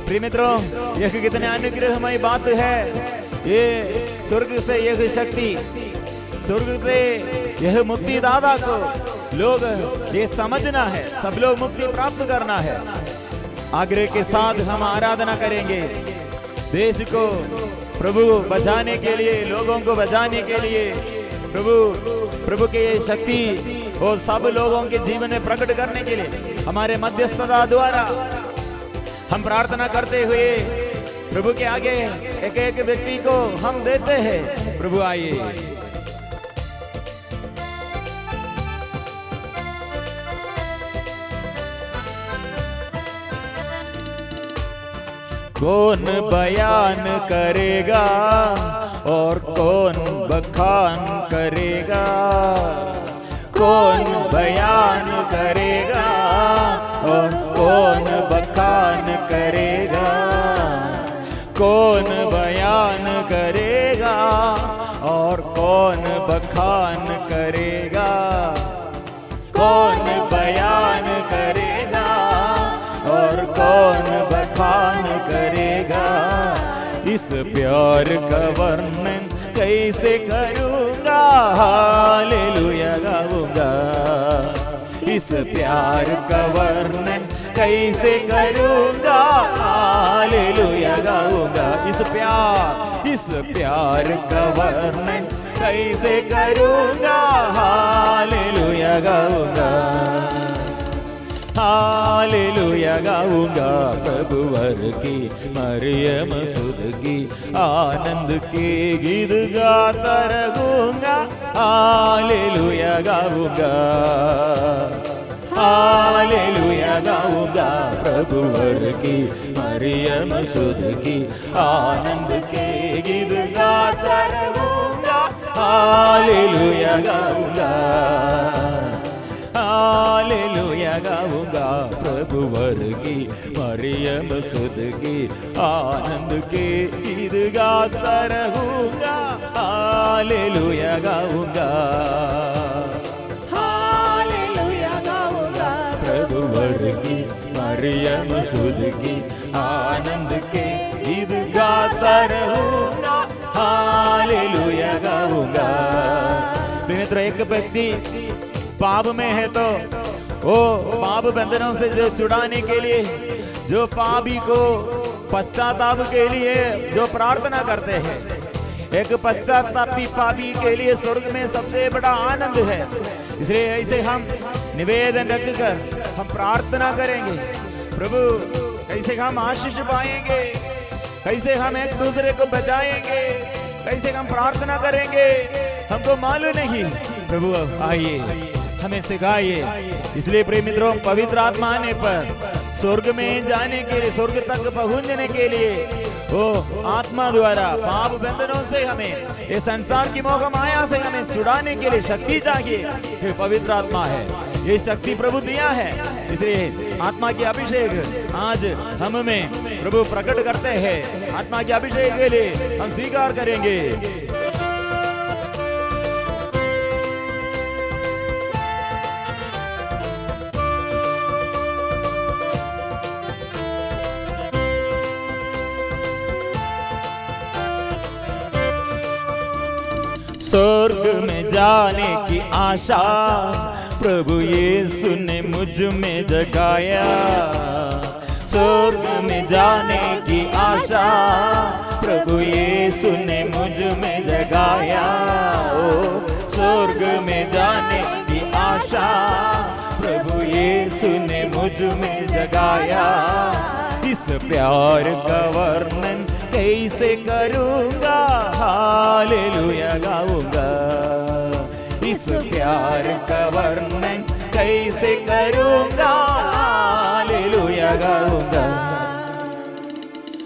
प्रिय मित्रों, यह कितने अनुग्रहमय बात है। ये स्वर्ग से यह शक्ति, स्वर्ग से यह मुक्तिदाता को लोग ये समझना है, सब लोग मुक्ति प्राप्त करना है। आग्रह के साथ हम आराधना करेंगे देश को प्रभु बचाने के लिए, लोगों को बचाने के लिए, प्रभु के ये शक्ति और सब लोगों के जीवन में प्रकट करने के लिए हमारे मध्यस्थता द्वारा हम प्रार्थना करते हुए प्रभु के आगे एक एक व्यक्ति को हम देते हैं। प्रभु आइए। कौन बयान करेगा और कौन बखान करेगा, कौन बयान करेगा और कौन बखान करेगा, कौन बयान करेगा और कौन बखान करेगा, कौन बयान करेगा और कौन बखान करेगा। इस प्यार का वर्णन कैसे करूँगा, हालेलुया गाऊंगा। इस प्यार का वर्णन कैसे करूँगा, हालेलुया गाऊंगा। इस प्यार का वर्णन कैसे करूँगा, हालेलुया गाऊंगा। हालेलुया गाऊंगा प्रभु वर की, मरियम सुध की, आनंद के गीत गाता रहूंगा। हालेलुया गाऊंगा, हालेलुया गाऊंगा प्रभु वर की, मरियम सुध की, आनंद के गीत गाता रहूंगा। हालेलुया गाऊंगा, हालेलुया गाऊंगा प्रभु वर की, मरियम सुध की, आनंद के गीत गाता रहूंगा। हालेलुया गाऊंगा, हालेलुया गाऊंगा प्रभु वर की, मरियम सुध की, आनंद के गीत गाता रहूंगा। हालेलुया गाऊंगा। मित्र, एक व्यक्ति पाप में है तो वो पाप बंधनों से जो छुड़ाने के लिए, जो पापी को पश्चाताप के लिए जो प्रार्थना करते हैं, एक पश्चातापी पापी के लिए स्वर्ग में सबसे बड़ा आनंद है। इसलिए ऐसे हम निवेदन रखकर हम प्रार्थना करेंगे, प्रभु कैसे हम आशीष पाएंगे, कैसे हम एक दूसरे को बचाएंगे, कैसे हम प्रार्थना करेंगे, हमको मालूम नहीं। प्रभु आइए, हमें सिखाइए। इसलिए प्रिय मित्रों, पवित्र आत्मा आने पर स्वर्ग में जाने के लिए, स्वर्ग तक पहुंचने के लिए वो आत्मा द्वारा पाप बंधनों से हमें, ये संसार की मोह माया से हमें छुड़ाने के लिए शक्ति चाहिए। ये पवित्र आत्मा है, ये शक्ति प्रभु दिया है। इसलिए आत्मा की अभिषेक आज हम में प्रभु प्रकट करते हैं। आत्मा के अभिषेक के लिए हम स्वीकार करेंगे। स्वर्ग में जाने की आशा प्रभु यीशु ने मुझ में जगाया। स्वर्ग में जाने की आशा प्रभु यीशु ने मुझ में जगाया। ओ स्वर्ग में जाने की आशा प्रभु यीशु ने मुझ में जगाया। इस प्यार का वर्णन कैसे करूँगा, हालेलुया गाऊंगा। इस प्यार का वर्णन कैसे करूँगा, हालेलुया गाऊंगा।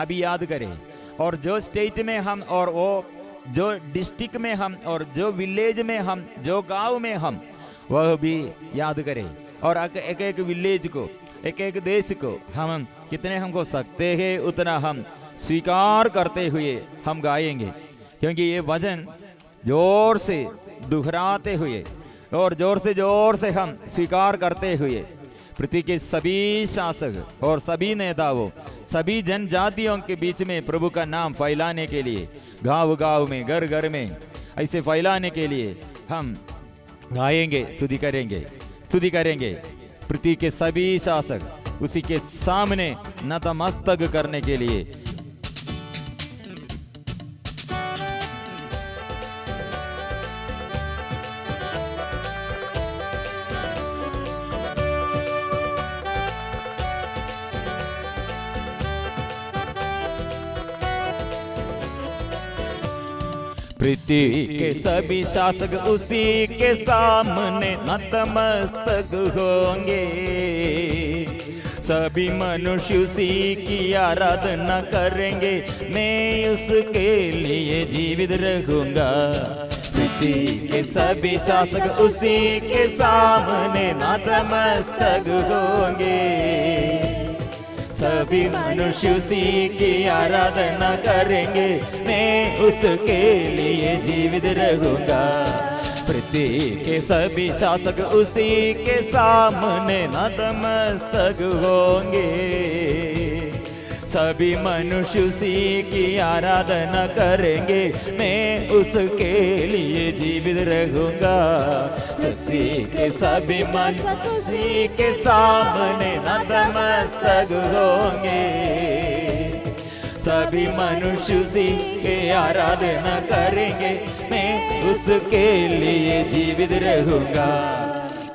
अभी याद करें, और जो स्टेट में हम, और वो जो डिस्ट्रिक्ट में हम, और जो विलेज में हम, जो गांव में हम, वह भी याद करें। और एक एक विलेज को, एक एक देश को हम कितने हमको सकते हैं उतना हम स्वीकार करते हुए हम गाएंगे, क्योंकि ये वचन जोर से दोहराते हुए और जोर से हम स्वीकार करते हुए पृथ्वी के सभी शासक और सभी नेताओं, सभी जनजातियों के बीच में प्रभु का नाम फैलाने के लिए, गांव गांव में, घर घर में ऐसे फैलाने के लिए हम गाएंगे, स्तुति करेंगे। पृथ्वी के सभी शासक उसी के सामने नतमस्तक करने के लिए पृथ्वी के सभी शासक उसी के सामने नतमस्तक होंगे, सभी मनुष्य उसी की आराधना करेंगे, मैं उसके लिए जीवित रहूंगा। पृथ्वी के सभी शासक उसी के सामने नतमस्तक होंगे, सभी मनुष्य उसी की आराधना करेंगे, मैं उसके लिए जीवित रहूंगा। पृथ्वी के सभी शासक उसी के सामने नतमस्तक होंगे, सभी मनुष्य उसी की आराधना करेंगे, मैं उसके लिए जीवित रहूंगा। पृथ्वी के सभी मनुष्य उसी के सामने नतमस्तक होंगे, सभी मनुष्य उसी की आराधना करेंगे, मैं उसके लिए जीवित रहूंगा।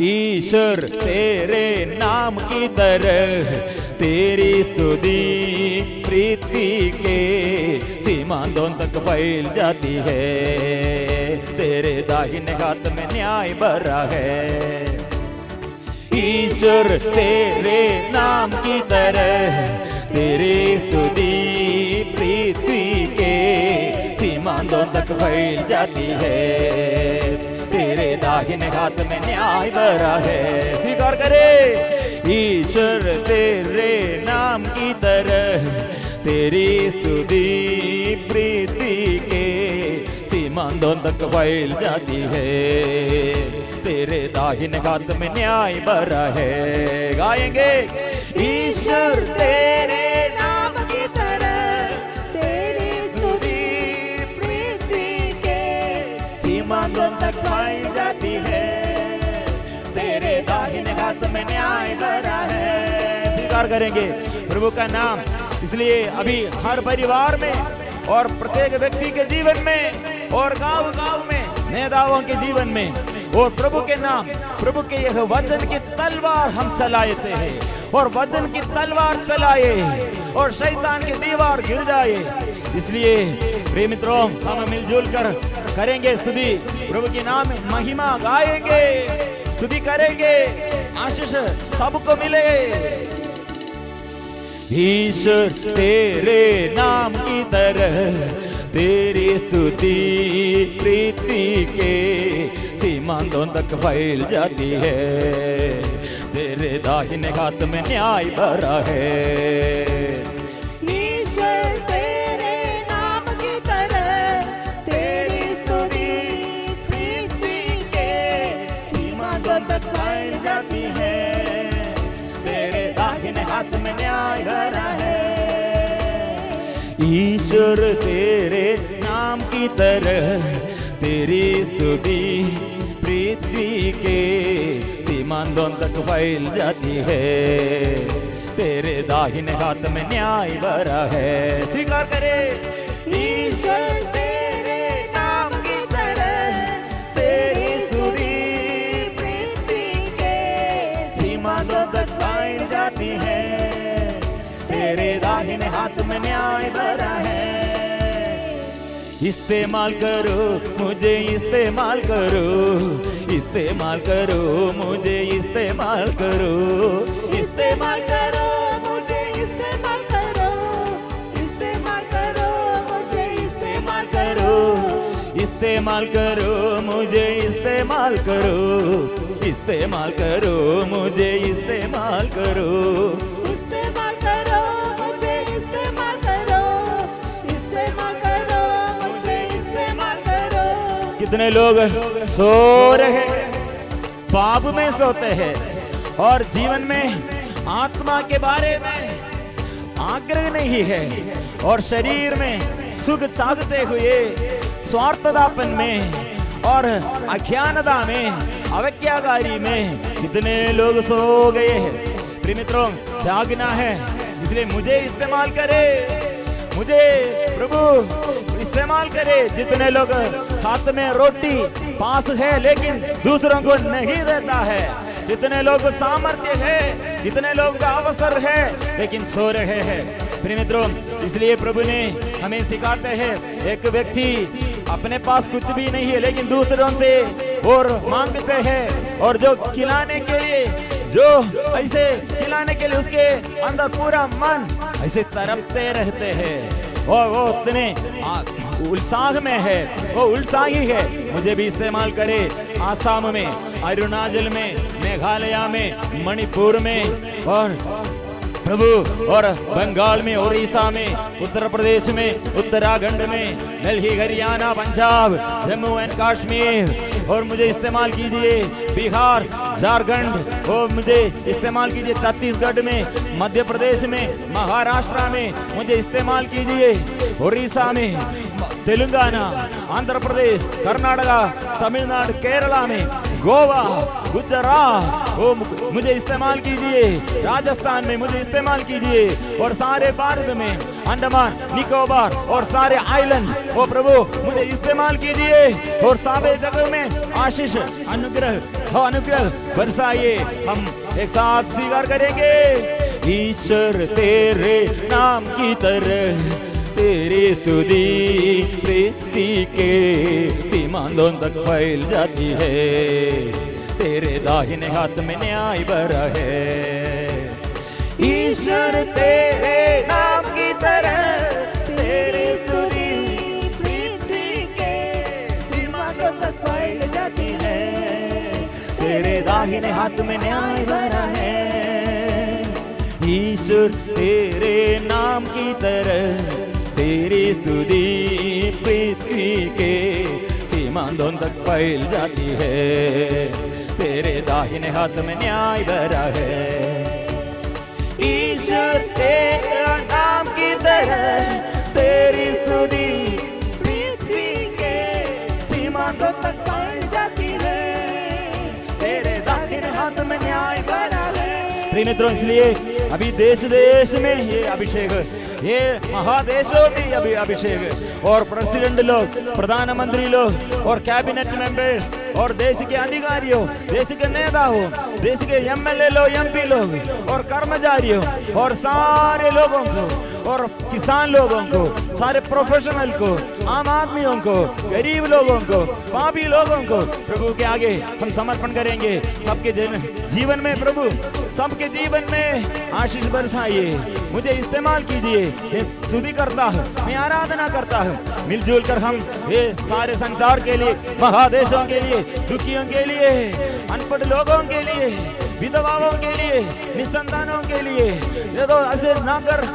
ईश्वर तेरे नाम की तरह तेरी स्तुति पृथ्वी के सीमांतों तक फैल जाती है, तेरे दाहिने हाथ में न्याय भरा है। ईश्वर तेरे नाम की तरह तेरी स्तुति पृथ्वी के सीमांतों तक फैल जाती है, तेरे दाहिने हाथ में न्याय भरा है। स्वीकार करे, ईश्वर तेरे नाम की तरह तेरी स्तुति पृथ्वी के सीमांतों तक फैल जाती है, तेरे दाहिने हाथ में न्याय भरा है। गाएंगे, ईश्वर तेरे नाम की तरह तेरी स्तुति पृथ्वी के सीमांतों तक फैल जाती है, तेरे दाहिने हाथ में न्याय भरा है। स्वीकार करेंगे प्रभु का नाम। इसलिए अभी हर परिवार में और प्रत्येक व्यक्ति के जीवन में और गांव गांव में, नेताओं के जीवन में, और प्रभु के नाम, प्रभु के यह वचन की तलवार हम चलाते हैं, और वचन की तलवार चलाए और शैतान की दीवार गिर जाए। इसलिए प्रिय मित्रों, हम मिलजुल कर करेंगे स्तुति, प्रभु के नाम में महिमा गाएंगे, स्तुति करेंगे, आशीष सबको मिले। ईश्वर तेरे नाम की तरह तेरी स्तुति पृथ्वी के सीमांतों तक फैल जाती है, तेरे दाहिने हाथ में न्याय भरा है। ईश्वर तेरे नाम की तरह तेरी स्तुति पृथ्वी के सीमांतों तक फैल जाती है, तेरे दाहिने हाथ में न्याय भरा है। ईश्वर तेरे नाम की तरह तेरी स्तुति पृथ्वी के सीमांतों तक फैल जाती है, तेरे दाहिने हाथ में न्याय भरा है। स्वीकार करे, ईश्वर तेरे नाम की तरह तेरी स्तुति पृथ्वी के सीमांतों तक फैल जाती है, तेरे दाहिने हाथ में न्याय भरा है। इस्तेमाल करो मुझे, इस्तेमाल करो, इस्तेमाल करो मुझे, इस्तेमाल करो, इस्तेमाल करो मुझे, इस्तेमाल करो, इस्तेमाल करो मुझे, इस्तेमाल करो, इस्तेमाल करो मुझे, इस्तेमाल करो। इस्तेमाल करो मुझे, इस्तेमाल करो, इस्तेमाल करो मुझे, इस्तेमाल करो। कितने लोग सो रहे, पाप में सोते हैं और जीवन में आत्मा के बारे में आग्रह नहीं है और शरीर में सुख चाहते हुए स्वार्थतापन में और अज्ञानता में, अवज्ञाकारी में कितने लोग सो गए हैं। प्रिय मित्रों, जागना है, इसलिए मुझे इस्तेमाल करे, मुझे प्रभु इस्तेमाल करे। जितने लोग हाथ में रोटी पास है लेकिन दूसरों को नहीं देता है, जितने लोग सामर्थ्य है, जितने लोगों का अवसर है लेकिन सो रहे हैं। प्रिय मित्रों, इसलिए प्रभु ने हमें सिखाते हैं, एक व्यक्ति अपने पास कुछ भी नहीं है लेकिन दूसरों से और मांगते हैं, और जो खिलाने के लिए, जो ऐसे खिलाने के लिए उसके अंदर पूरा मन ऐसे तड़पते रहते हैं और वो उतने उत्साह में है, वो उत्साही है। मुझे भी इस्तेमाल करे आसाम में, अरुणाचल में, मेघालय में, मणिपुर में और प्रभु और बंगाल में, उड़ीसा में, उत्तर प्रदेश में, उत्तराखंड में, दिल्ली, हरियाणा, पंजाब, जम्मू एंड कश्मीर, और मुझे इस्तेमाल कीजिए बिहार, झारखंड, और मुझे इस्तेमाल कीजिए छत्तीसगढ़ में, मध्य प्रदेश में, महाराष्ट्र में, मुझे इस्तेमाल कीजिए उड़ीसा में, तेलंगाना, आंध्र प्रदेश, कर्नाटका, तमिलनाडु, केरला में, गोवा, गुजरात, वो मुझे इस्तेमाल कीजिए, राजस्थान में मुझे इस्तेमाल कीजिए, और सारे भारत में, अंडमान निकोबार और सारे आइलैंड, ओ प्रभु मुझे इस्तेमाल कीजिए, और सारे जगह में आशीष, अनुग्रह बरसाइए। हम एक साथ स्वीकार करेंगे, ईश्वर तेरे नाम की तरह तेरी स्तुति पृथ्वी के सीमांतों तक फैल जाती है, तेरे दाहिने हाथ में न्याय भरा है। ईश्वर तेरे नाम की तरह तेरी स्तुति पृथ्वी के सीमाओं तक फैल जाती है, तेरे दाहिने हाथ में न्याय भरा है। ईश्वर तेरे नाम की तरह तेरी स्तुति पृथ्वी के सीमांतों तक फैल जाती है, तेरे दाहिने हाथ में न्याय भरा है। ईश्वर तेरे नाम की तरह तेरी स्तुति पृथ्वी के सीमाओं तक फैल जाती है, तेरे दाहिने हाथ में न्याय भरा है। प्रिय मित्रों, इसलिए अभी देश देश में ये अभिषेक, ये महादेशों में अभी अभिषेक, और प्रेसिडेंट लोग, प्रधानमंत्री लोग और कैबिनेट मेंबर्स और देश के अधिकारियों, देश के नेता हो, देश के एमएलए लोग, एमपी लोग और कर्मचारियों और सारे लोगों को, और किसान लोगों को, सारे प्रोफेशनल को, आम आदमियों को, गरीब लोगों को, पापी लोगों को प्रभु के आगे हम समर्पण करेंगे। सबके जीवन में प्रभु, सबके जीवन में आशीष बरसाइए, मुझे इस्तेमाल कीजिए। मैं स्तुति करता हूँ, मैं आराधना करता हूँ। मिलजुल कर हम ये सारे संसार के लिए, महादेशों के लिए, दुखियों के लिए, अनपढ़ लोगों के लिए, विधवाओं के लिए, निसंतानों के लिए, ये तो ऐसे ना कर,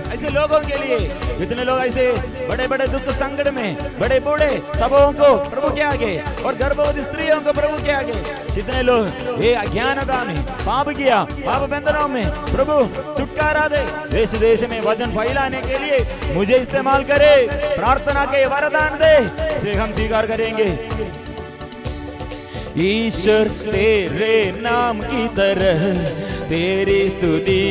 ऐसे लोगों के लिए, जितने लोग ऐसे बड़े बड़े दुख संकट में, बड़े बूढ़े सबों को प्रभु के आगे, और गर्भवती स्त्रियों को प्रभु के आगे, जितने लोग ये अज्ञानता में पाप किया, पाप बंधनों में प्रभु छुटकारा दे, देश देश में वचन फैलाने के लिए मुझे इस्तेमाल करे, प्रार्थना के वरदान दे, इसे हम स्वीकार करेंगे। ईश्वर तेरे नाम की तरह तेरी स्तुति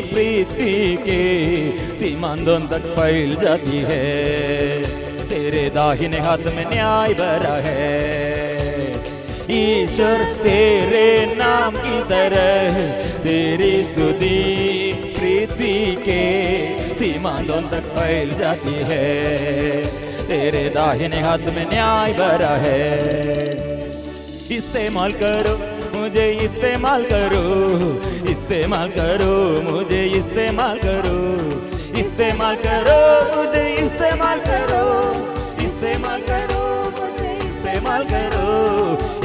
पृथ्वी के सीमांतों तक फैल जाती है, तेरे दाहिने हाथ में न्याय भरा है। ईश्वर तेरे नाम की तरह तेरी स्तुति पृथ्वी के सीमांतों तक फैल जाती है, तेरे दाहिने हाथ में न्याय भरा है। इस्तेमाल करो मुझे, इस्तेमाल करो, इस्तेमाल करो मुझे, इस्तेमाल करो, इस्तेमाल करो मुझे, इस्तेमाल करो, इस्तेमाल करो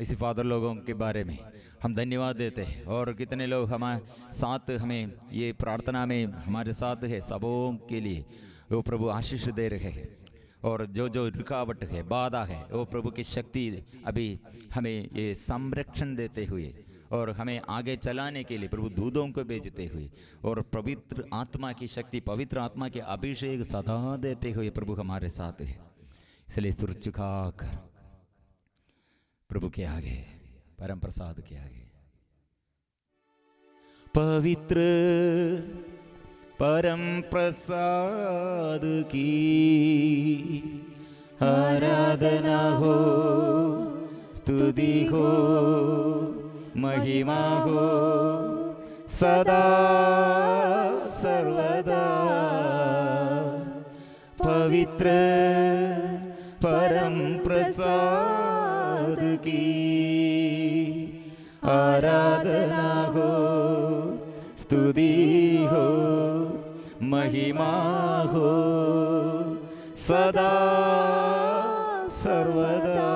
इसी फादर लोगों के बारे में हम धन्यवाद देते हैं। और कितने लोग हमारे साथ, हमें ये प्रार्थना में हमारे साथ है, सबों के लिए वो प्रभु आशीष दे रहे हैं। और जो जो रुकावट है, बाधा है, वो प्रभु की शक्ति अभी हमें ये संरक्षण देते हुए और हमें आगे चलाने के लिए प्रभु दूतों को भेजते हुए और पवित्र आत्मा की शक्ति, पवित्र आत्मा के अभिषेक सदा देते हुए प्रभु हमारे साथ है। इसलिए सिर झुकाकर प्रभु के आगे, परम प्रसाद के आगे, पवित्र परम प्रसाद की आराधना हो, स्तुति हो, महिमा हो सदा सर्वदा। पवित्र परम प्रसाद की आराधना हो, स्तुति हो, महिमा हो सदा सर्वदा।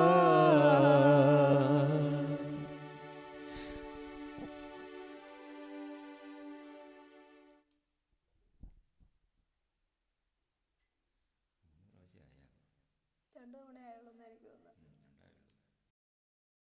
രണ്ടു തവണ ആയുള്ളൂ എനിക്ക് തോന്നുന്നത്.